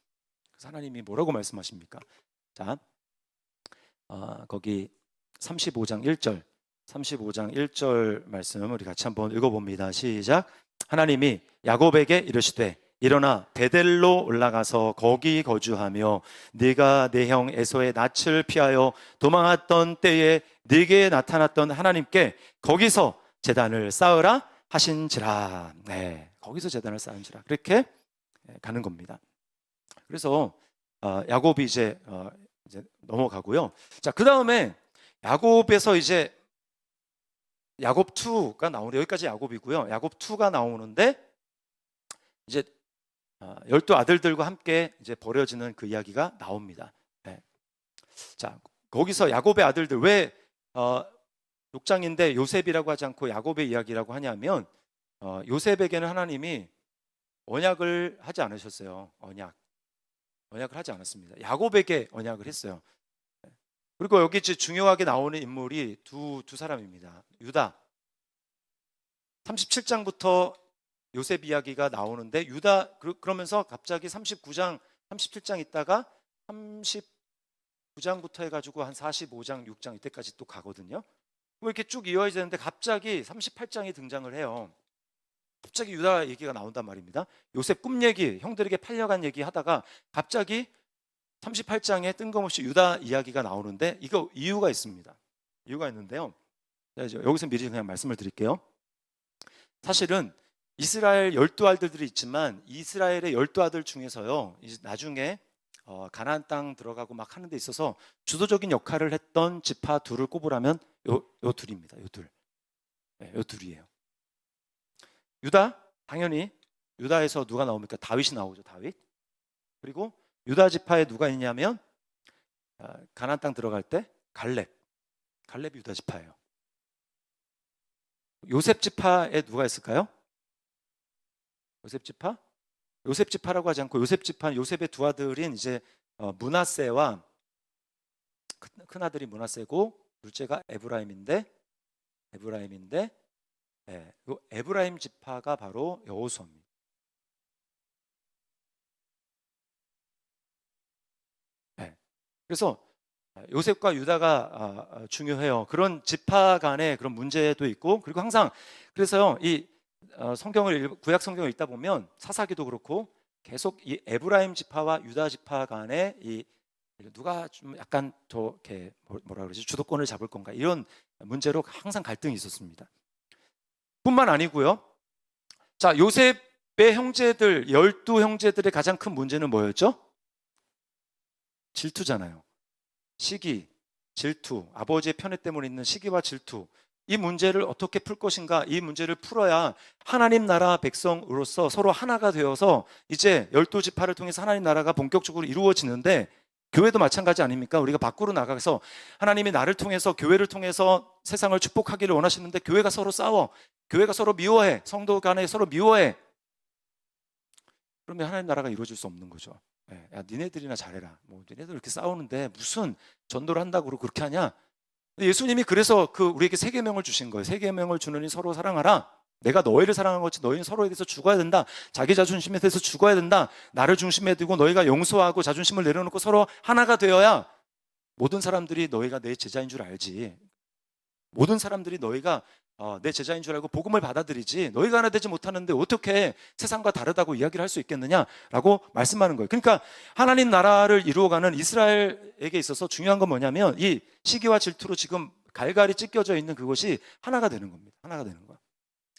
A: 그래서 하나님이 뭐라고 말씀하십니까? 자, 거기 35장 1절 35장 1절 말씀 우리 같이 한번 읽어봅니다. 시작. 하나님이 야곱에게 이르시되 일어나 베델로 올라가서 거기 거주하며 네가 내 형 에서의 낯을 피하여 도망했던 때에 네게 나타났던 하나님께 거기서 제단을 쌓으라 하신지라. 네, 거기서 제단을 쌓은지라. 그렇게 가는 겁니다. 그래서 야곱이 이제 넘어가고요. 자, 그 다음에 야곱에서 이제 야곱 2가 나오는데, 여기까지 야곱이고요. 야곱 2가 나오는데 이제 12아들들과 함께 이제 벌어지는 그 이야기가 나옵니다. 네. 자, 거기서 야곱의 아들들, 왜 6장인데 요셉이라고 하지 않고 야곱의 이야기라고 하냐면 요셉에게는 하나님이 언약을 하지 않으셨어요. 언약을 하지 않았습니다. 야곱에게 언약을 했어요. 그리고 여기 중요하게 나오는 인물이 두 사람입니다. 유다. 37장부터 요셉 이야기가 나오는데 유다, 그러면서 갑자기 39장, 37장 있다가 39장부터 해가지고 한 45장, 6장 이때까지 또 가거든요. 이렇게 쭉 이어지는데 갑자기 38장이 등장을 해요. 갑자기 유다 얘기가 나온단 말입니다. 요셉 꿈 얘기, 형들에게 팔려간 얘기 하다가 갑자기 38장에 뜬금없이 유다 이야기가 나오는데 이거 이유가 있습니다. 이유가 있는데요. 여기서 미리 그냥 말씀을 드릴게요. 사실은 이스라엘 12아들들이 있지만 이스라엘의 12아들 중에서요, 이제 나중에 가나안 땅 들어가고 막 하는 데 있어서 주도적인 역할을 했던 지파 둘을 꼽으라면 요 둘입니다. 요 둘. 네, 요 둘이에요. 유다, 당연히 유다에서 누가 나옵니까? 다윗이 나오죠. 다윗. 그리고 유다 지파에 누가 있냐면 가나안 땅 들어갈 때 갈렙이 유다 지파예요. 요셉 지파에 누가 있을까요? 요셉 지파라고 하지 않고 요셉 지파, 요셉의 두 아들인 이제 므낫세와 큰 아들이 므낫세고 둘째가 에브라임인데 요 에브라임 지파가 바로 여호수아입니다. 그래서 요셉과 유다가 중요해요. 그런 지파 간의 그런 문제도 있고, 그리고 항상 그래서요, 이 구약 성경을 읽다 보면 사사기도 그렇고 계속 이 에브라임 지파와 유다 지파 간의 이 누가 좀 약간 더 이렇게 뭐라 그러지, 주도권을 잡을 건가, 이런 문제로 항상 갈등이 있었습니다. 뿐만 아니고요. 자, 요셉의 형제들 12형제들의 가장 큰 문제는 뭐였죠? 질투잖아요. 시기, 질투, 아버지의 편애 때문에 있는 시기와 질투, 이 문제를 어떻게 풀 것인가, 이 문제를 풀어야 하나님 나라 백성으로서 서로 하나가 되어서 이제 12지파를 통해서 하나님 나라가 본격적으로 이루어지는데, 교회도 마찬가지 아닙니까? 우리가 밖으로 나가서 하나님이 나를 통해서, 교회를 통해서 세상을 축복하기를 원하시는데 교회가 서로 싸워, 교회가 서로 미워해, 성도 간에 서로 미워해, 그러면 하나님 나라가 이루어질 수 없는 거죠. 야, 니네들이나 잘해라. 뭐 니네들 이렇게 싸우는데 무슨 전도를 한다고 그러고 그렇게 하냐? 예수님이 그래서 우리에게 세 계명을 주신 거예요. 세 계명을 주느니 서로 사랑하라. 내가 너희를 사랑한 것이 너희는 서로에 대해서 죽어야 된다. 자기 자존심에 대해서 죽어야 된다. 나를 중심에 두고 너희가 용서하고 자존심을 내려놓고 서로 하나가 되어야 모든 사람들이 너희가 내 제자인 줄 알지. 모든 사람들이 너희가 내 제자인 줄 알고 복음을 받아들이지, 너희가 하나 되지 못하는데 어떻게 세상과 다르다고 이야기를 할 수 있겠느냐라고 말씀하는 거예요. 그러니까 하나님 나라를 이루어가는 이스라엘에게 있어서 중요한 건 뭐냐면 이 시기와 질투로 지금 갈갈이 찢겨져 있는 그것이 하나가 되는 겁니다. 하나가 되는 거야.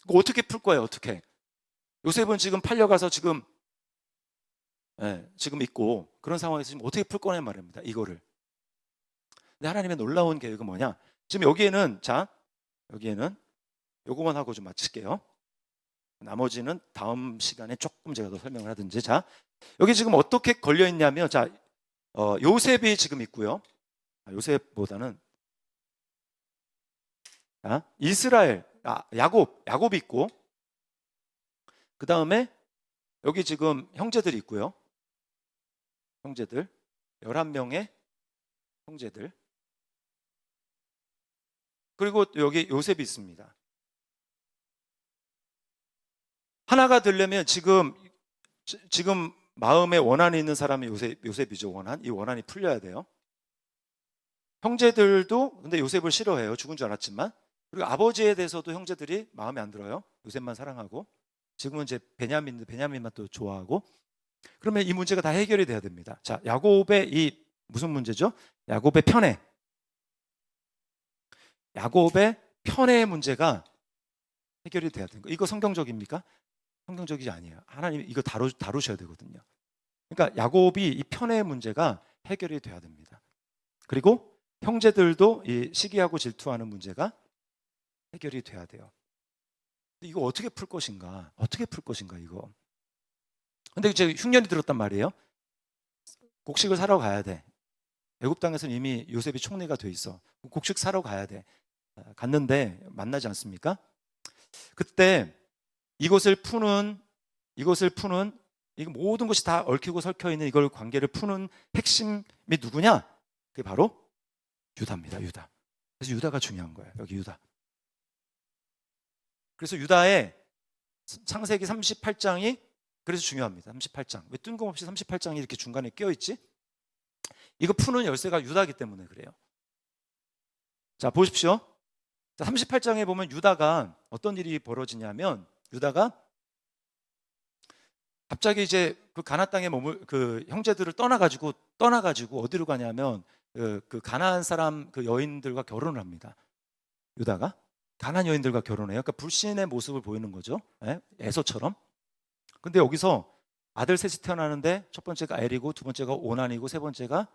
A: 그거 어떻게 풀 거예요? 어떻게? 요셉은 지금 팔려가서 지금 있고, 그런 상황에서 지금 어떻게 풀 거냐 말입니다. 이거를. 근데 하나님의 놀라운 계획은 뭐냐? 지금 여기에는 요거만 하고 좀 마칠게요. 나머지는 다음 시간에 조금 제가 더 설명을 하든지. 자, 여기 지금 어떻게 걸려 있냐면, 자, 요셉이 지금 있고요. 요셉보다는 이스라엘, 야곱이 있고, 그 다음에 여기 지금 형제들이 있고요. 형제들 11명의 형제들, 그리고 여기 요셉이 있습니다. 하나가 되려면 지금 마음에 원한이 있는 사람이 요셉이죠. 이 원한이 풀려야 돼요. 형제들도 근데 요셉을 싫어해요. 죽은 줄 알았지만. 그리고 아버지에 대해서도 형제들이 마음에 안 들어요. 요셉만 사랑하고. 지금은 이제 베냐민만 또 좋아하고. 그러면 이 문제가 다 해결이 돼야 됩니다. 자, 야곱의 이 무슨 문제죠? 야곱의 편애. 야곱의 편애의 문제가 해결이 돼야 되는 거예요. 이거 성경적입니까? 성경적이지 아니에요. 하나님 이거 다루셔야 되거든요. 그러니까 야곱이 이 편애의 문제가 해결이 돼야 됩니다. 그리고 형제들도 이 시기하고 질투하는 문제가 해결이 돼야 돼요. 이거 어떻게 풀 것인가? 어떻게 풀 것인가 이거. 근데 이제 흉년이 들었단 말이에요. 곡식을 사러 가야 돼. 애굽 땅에서는 이미 요셉이 총리가 돼 있어. 곡식 사러 가야 돼. 갔는데 만나지 않습니까? 그때 이것을 푸는 이 모든 것이 다 얽히고 설켜 있는 이걸 관계를 푸는 핵심이 누구냐? 그게 바로 유다입니다. 유다. 그래서 유다가 중요한 거예요. 여기 유다. 그래서 유다의 창세기 38장이 그래서 중요합니다. 38장. 왜 뜬금없이 38장이 이렇게 중간에 끼어 있지? 이거 푸는 열쇠가 유다이기 때문에 그래요. 자, 보십시오. 자, 38장에 보면 유다가 어떤 일이 벌어지냐면 유다가 갑자기 이제 그 가나안 땅에 그 형제들을 떠나가지고 어디로 가냐면 그 가나안 사람 그 여인들과 결혼을 합니다. 유다가 가나안 여인들과 결혼해요. 그러니까 불신의 모습을 보이는 거죠. 에서처럼. 근데 여기서 아들 셋이 태어나는데 첫 번째가 엘이고 두 번째가 오난이고 세 번째가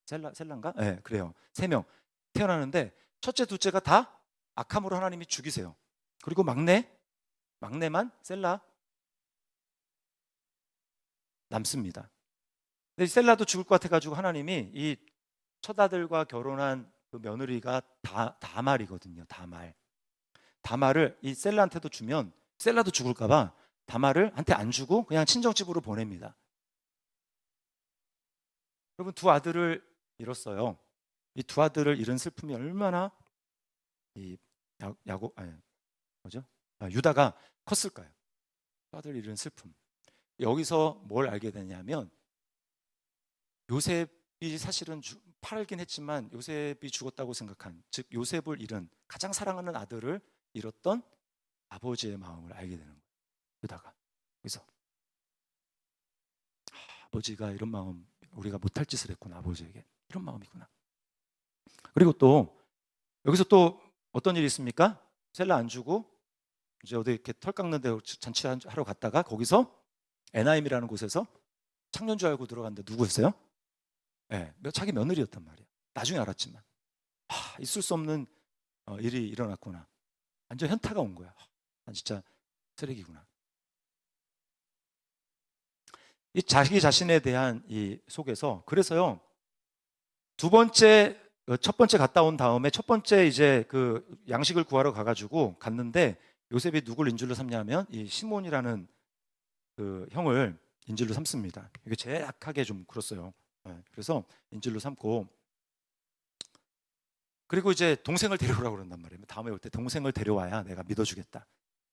A: 셀라인가? 그래요. 3명 태어나는데 첫째, 둘째가 다 악함으로 하나님이 죽이세요. 그리고 막내만 셀라 남습니다. 근데 셀라도 죽을 것 같아가지고 하나님이 이 첫아들과 결혼한 그 며느리가 다말이거든요. 다말을 이 셀라한테도 주면 셀라도 죽을까봐 다말을 한테 안 주고 그냥 친정집으로 보냅니다. 여러분 두 아들을 잃었어요. 이 두 아들을 잃은 슬픔이 얼마나 이 유다가 컸을까요? 두 아들을 잃은 슬픔. 여기서 뭘 알게 되냐면 요셉이 사실은 팔긴 했지만 요셉이 죽었다고 생각한, 즉 요셉을 잃은 가장 사랑하는 아들을 잃었던 아버지의 마음을 알게 되는 거예요. 유다가. 그래서 아버지가 이런 마음, 우리가 못할 짓을 했구나. 아버지에게 이런 마음이구나. 그리고 또 여기서 또 어떤 일이 있습니까? 셀라 안 주고 이제 어디 이렇게 털 깎는 데 잔치하러 갔다가 거기서 에나임이라는 곳에서 창년 줄 알고 들어갔는데 누구였어요? 자기 며느리였단 말이에요. 나중에 알았지만 있을 수 없는 일이 일어났구나. 완전 현타가 온 거야. 난 진짜 쓰레기구나. 이 자기 자신에 대한 이 속에서, 그래서요 첫 번째 갔다 온 다음에 첫 번째 이제 그 양식을 구하러 가가지고 갔는데 요셉이 누굴 인질로 삼냐면 이 시몬이라는 그 형을 인질로 삼습니다. 이게 제일 약하게 좀 굴었어요. 그래서 인질로 삼고, 그리고 이제 동생을 데려오라고 그런단 말이에요. 다음에 올 때 동생을 데려와야 내가 믿어주겠다.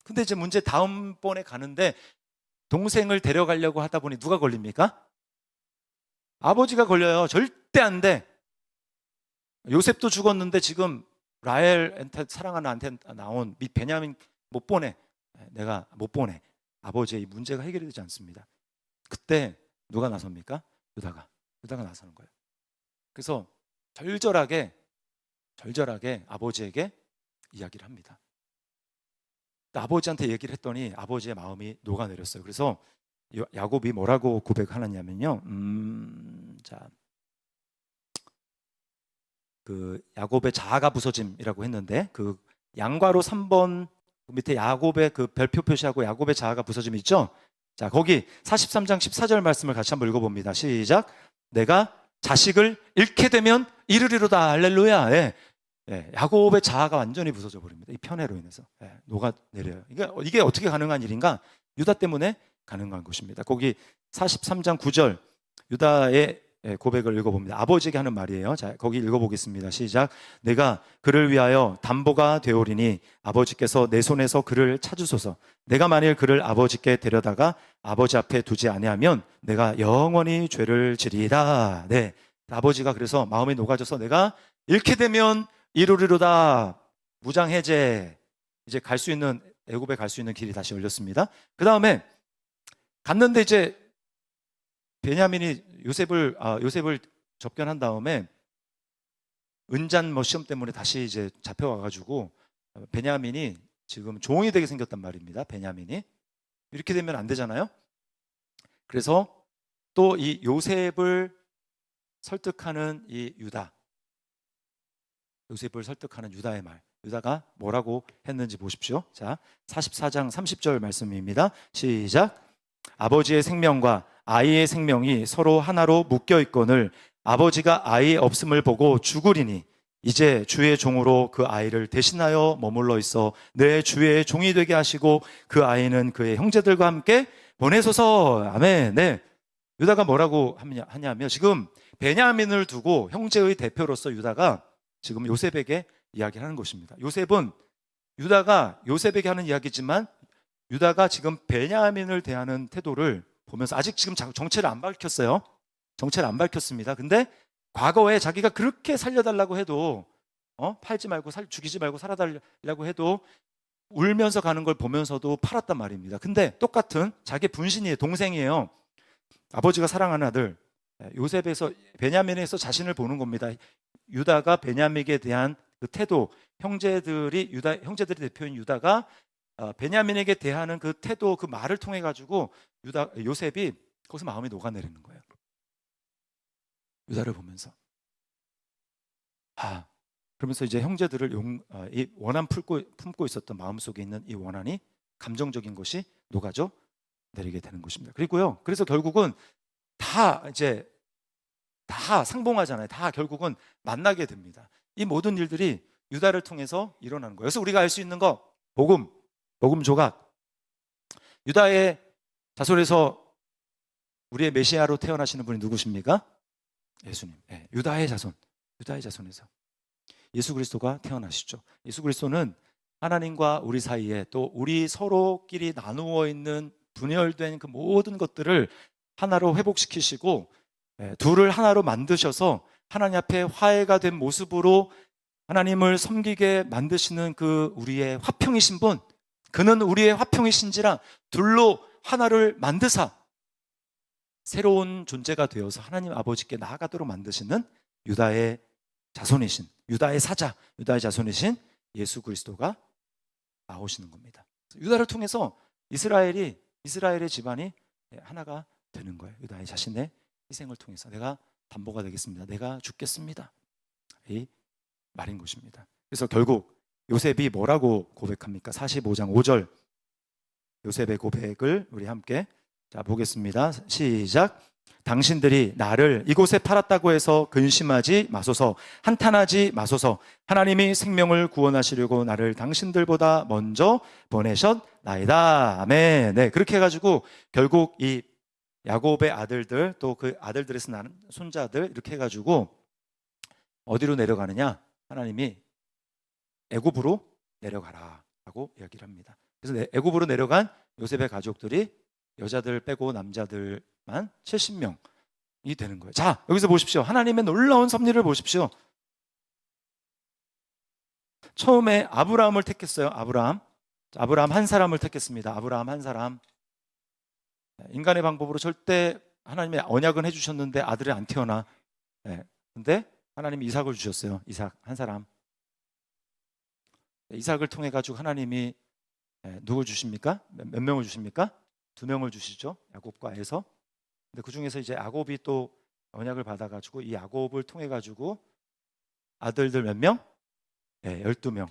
A: 근데 이제 문제 다음번에 가는데 동생을 데려가려고 하다 보니 누가 걸립니까? 아버지가 걸려요. 절대 안 돼. 요셉도 죽었는데 지금 라헬한테, 사랑하는 한테 나온 베냐민 못 보내. 내가 못 보내. 아버지의 이 문제가 해결이 되지 않습니다. 그때 누가 나섭니까? 유다가 나서는 거예요. 그래서 절절하게 아버지에게 이야기를 합니다. 아버지한테 얘기를 했더니 아버지의 마음이 녹아내렸어요. 그래서 야곱이 뭐라고 고백하느냐면요. 그 야곱의 자아가 부서짐이라고 했는데 그 양괄호 3번 밑에 야곱의 그 별표 표시하고 야곱의 자아가 부서짐 있죠? 자, 거기 43장 14절 말씀을 같이 한번 읽어봅니다. 시작. 내가 자식을 잃게 되면 이르리로다. 할렐루야. 야곱의 자아가 완전히 부서져 버립니다. 이 편애로 인해서 녹아내려요. 이게 어떻게 가능한 일인가? 유다 때문에 가능한 것입니다. 거기 43장 9절 유다의 고백을 읽어봅니다. 아버지에게 하는 말이에요. 자, 거기 읽어보겠습니다. 시작. 내가 그를 위하여 담보가 되오리니 아버지께서 내 손에서 그를 찾으소서. 내가 만일 그를 아버지께 데려다가 아버지 앞에 두지 아니하면 내가 영원히 죄를 지리이다. 아버지가 그래서 마음이 녹아져서 내가 잃게 되면 이루리로다. 무장 해제, 이제 갈 수 있는, 애굽에 갈 수 있는 길이 다시 열렸습니다. 그 다음에 갔는데 이제 베냐민이 요셉을 접견한 다음에 은잔 시험 때문에 다시 이제 잡혀와가지고 베냐민이 지금 종이 되게 생겼단 말입니다. 베냐민이 이렇게 되면 안 되잖아요. 그래서 또 이 요셉을 설득하는 이 요셉을 설득하는 유다의 말, 유다가 뭐라고 했는지 보십시오. 자, 44장 30절 말씀입니다. 시작. 아버지의 생명과 아이의 생명이 서로 하나로 묶여 있거늘 아버지가 아이의 없음을 보고 죽으리니 이제 주의 종으로 그 아이를 대신하여 머물러 있어 내 주의 종이 되게 하시고 그 아이는 그의 형제들과 함께 보내소서. 아멘. 네. 유다가 뭐라고 하냐면 지금 베냐민을 두고 형제의 대표로서 유다가 지금 요셉에게 이야기를 하는 것입니다. 유다가 요셉에게 하는 이야기지만 유다가 지금 베냐민을 대하는 태도를 보면서 아직 지금 정체를 안 밝혔어요. 정체를 안 밝혔습니다. 근데 과거에 자기가 그렇게 살려달라고 해도 팔지 말고 죽이지 말고 살아달라고 해도 울면서 가는 걸 보면서도 팔았단 말입니다. 근데 똑같은 자기 분신이에요. 동생이에요. 아버지가 사랑하는 아들 요셉에서 베냐민에서 자신을 보는 겁니다. 유다가 베냐민에 대한 그 태도, 형제들이 대표인 유다가 베냐민에게 대하는 그 태도, 그 말을 통해 가지고 요셉이 거기서 마음이 녹아내리는 거예요. 유다를 보면서 그러면서 이제 형제들을 이 원한 품고 있었던 마음속에 있는 이 원한이 감정적인 것이 녹아져 내리게 되는 것입니다. 그래서 결국은 다 상봉하잖아요. 다 결국은 만나게 됩니다. 이 모든 일들이 유다를 통해서 일어나는 거예요. 그래서 우리가 알 수 있는 거 복음 조각. 유다의 자손에서 우리의 메시아로 태어나시는 분이 누구십니까? 예수님. 네, 유다의 자손에서 예수 그리스도가 태어나시죠. 예수 그리스도는 하나님과 우리 사이에 또 우리 서로끼리 나누어 있는 분열된 그 모든 것들을 하나로 회복시키시고 둘을 하나로 만드셔서 하나님 앞에 화해가 된 모습으로 하나님을 섬기게 만드시는 그 우리의 화평이신 분, 그는 우리의 화평이신지라 둘로 하나를 만드사 새로운 존재가 되어서 하나님 아버지께 나아가도록 만드시는 유다의 자손이신, 유다의 사자, 유다의 자손이신 예수 그리스도가 나오시는 겁니다. 유다를 통해서 이스라엘의 집안이 하나가 되는 거예요. 유다의 자신의 희생을 통해서 내가 담보가 되겠습니다. 내가 죽겠습니다. 이 말인 것입니다. 그래서 결국 요셉이 뭐라고 고백합니까? 45장 5절 요셉의 고백을 우리 함께 보겠습니다. 시작. 당신들이 나를 이곳에 팔았다고 해서 근심하지 마소서, 한탄하지 마소서. 하나님이 생명을 구원하시려고 나를 당신들보다 먼저 보내셨나이다. 아멘. 네, 그렇게 해가지고 결국 이 야곱의 아들들 또 그 아들들에서 나는 손자들 이렇게 해가지고 어디로 내려가느냐? 하나님이 애굽으로 내려가라라고 이야기를 합니다. 그래서 애굽으로 내려간 요셉의 가족들이 여자들 빼고 남자들만 70명이 되는 거예요. 자, 여기서 보십시오. 하나님의 놀라운 섭리를 보십시오. 처음에 아브라함을 택했어요. 아브라함 한 사람을 택했습니다. 아브라함 한 사람. 인간의 방법으로 절대 하나님의 언약은 해주셨는데 아들이 안 태어나. 근데 하나님이 이삭을 주셨어요. 이삭 한 사람. 이삭을 통해 가지고 하나님이 누굴 주십니까? 몇 명을 주십니까? 2명을 주시죠. 야곱과 에서. 근데 그 중에서 이제 야곱이 또 언약을 받아 가지고 이 야곱을 통해 가지고 아들들 몇 명? 12명.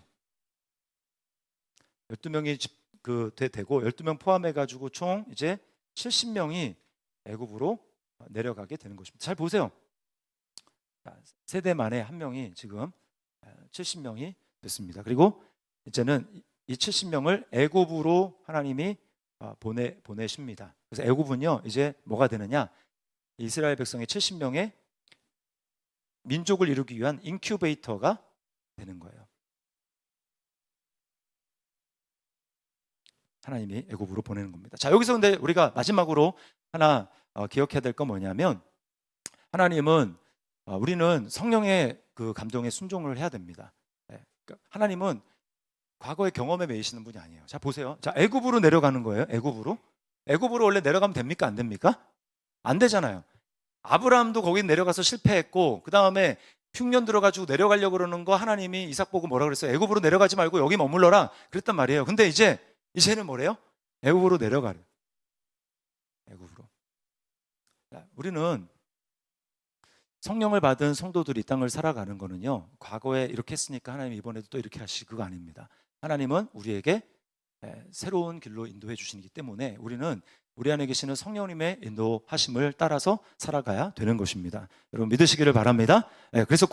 A: 12명이 되고 12명 포함해 가지고 총 이제 70명이 애굽으로 내려가게 되는 것입니다. 잘 보세요. 세대 만에 한 명이 지금 70명이 됐습니다. 그리고 이제는 이 70명을 애굽으로 하나님이 보내십니다. 그래서 애굽은요 이제 뭐가 되느냐? 이스라엘 백성의 70명의 민족을 이루기 위한 인큐베이터가 되는 거예요. 하나님이 애굽으로 보내는 겁니다. 자, 여기서 근데 우리가 마지막으로 하나 기억해야 될 건 뭐냐면 하나님은 우리는 성령의 그 감동에 순종을 해야 됩니다. 그러니까 하나님은 과거의 경험에 매이시는 분이 아니에요. 자, 보세요. 자, 애굽으로 내려가는 거예요. 애굽으로 원래 내려가면 됩니까? 안 됩니까? 안 되잖아요. 아브라함도 거기 내려가서 실패했고, 그 다음에 흉년 들어가지고 내려가려고 그러는 거 하나님이 이삭 보고 뭐라 그랬어요? 애굽으로 내려가지 말고 여기 머물러라 그랬단 말이에요. 근데 이제는 뭐래요? 애굽으로 내려가래요. 애굽으로. 우리는 성령을 받은 성도들이 이 땅을 살아가는 거는요, 과거에 이렇게 했으니까 하나님이 이번에도 또 이렇게 하시, 그거 아닙니다. 하나님은 우리에게 새로운 길로 인도해 주시기 때문에 우리는 우리 안에 계시는 성령님의 인도하심을 따라서 살아가야 되는 것입니다. 여러분 믿으시기를 바랍니다. 그래서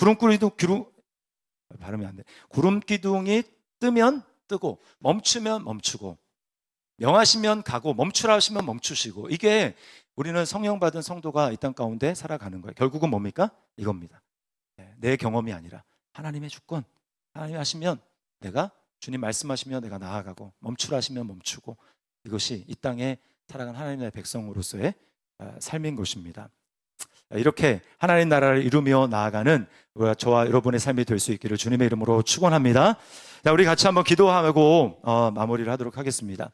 A: 발음이 안 돼. 구름 기둥이 뜨면 뜨고 멈추면 멈추고 명하시면 가고 멈추라 하시면 멈추시고, 이게 우리는 성령 받은 성도가 이 땅 가운데 살아가는 거예요. 결국은 뭡니까? 이겁니다. 내 경험이 아니라 하나님의 주권. 하나님이 하시면 내가, 주님 말씀하시면 내가 나아가고, 멈추라 하시면 멈추고, 이것이 이 땅에 살아가는 하나님의 백성으로서의 삶인 것입니다. 이렇게 하나님 나라를 이루며 나아가는 저와 여러분의 삶이 될 수 있기를 주님의 이름으로 축원합니다. 자, 우리 같이 한번 기도하고 마무리를 하도록 하겠습니다.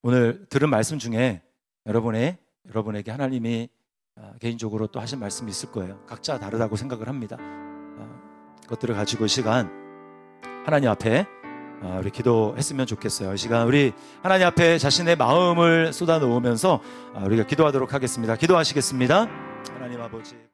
A: 오늘 들은 말씀 중에 여러분에게 하나님이 개인적으로 또 하신 말씀이 있을 거예요. 각자 다르다고 생각을 합니다. 그것들을 가지고 이 시간 하나님 앞에 우리 기도했으면 좋겠어요. 이 시간 우리 하나님 앞에 자신의 마음을 쏟아놓으면서 우리가 기도하도록 하겠습니다. 기도하시겠습니다. 하나님 아버지.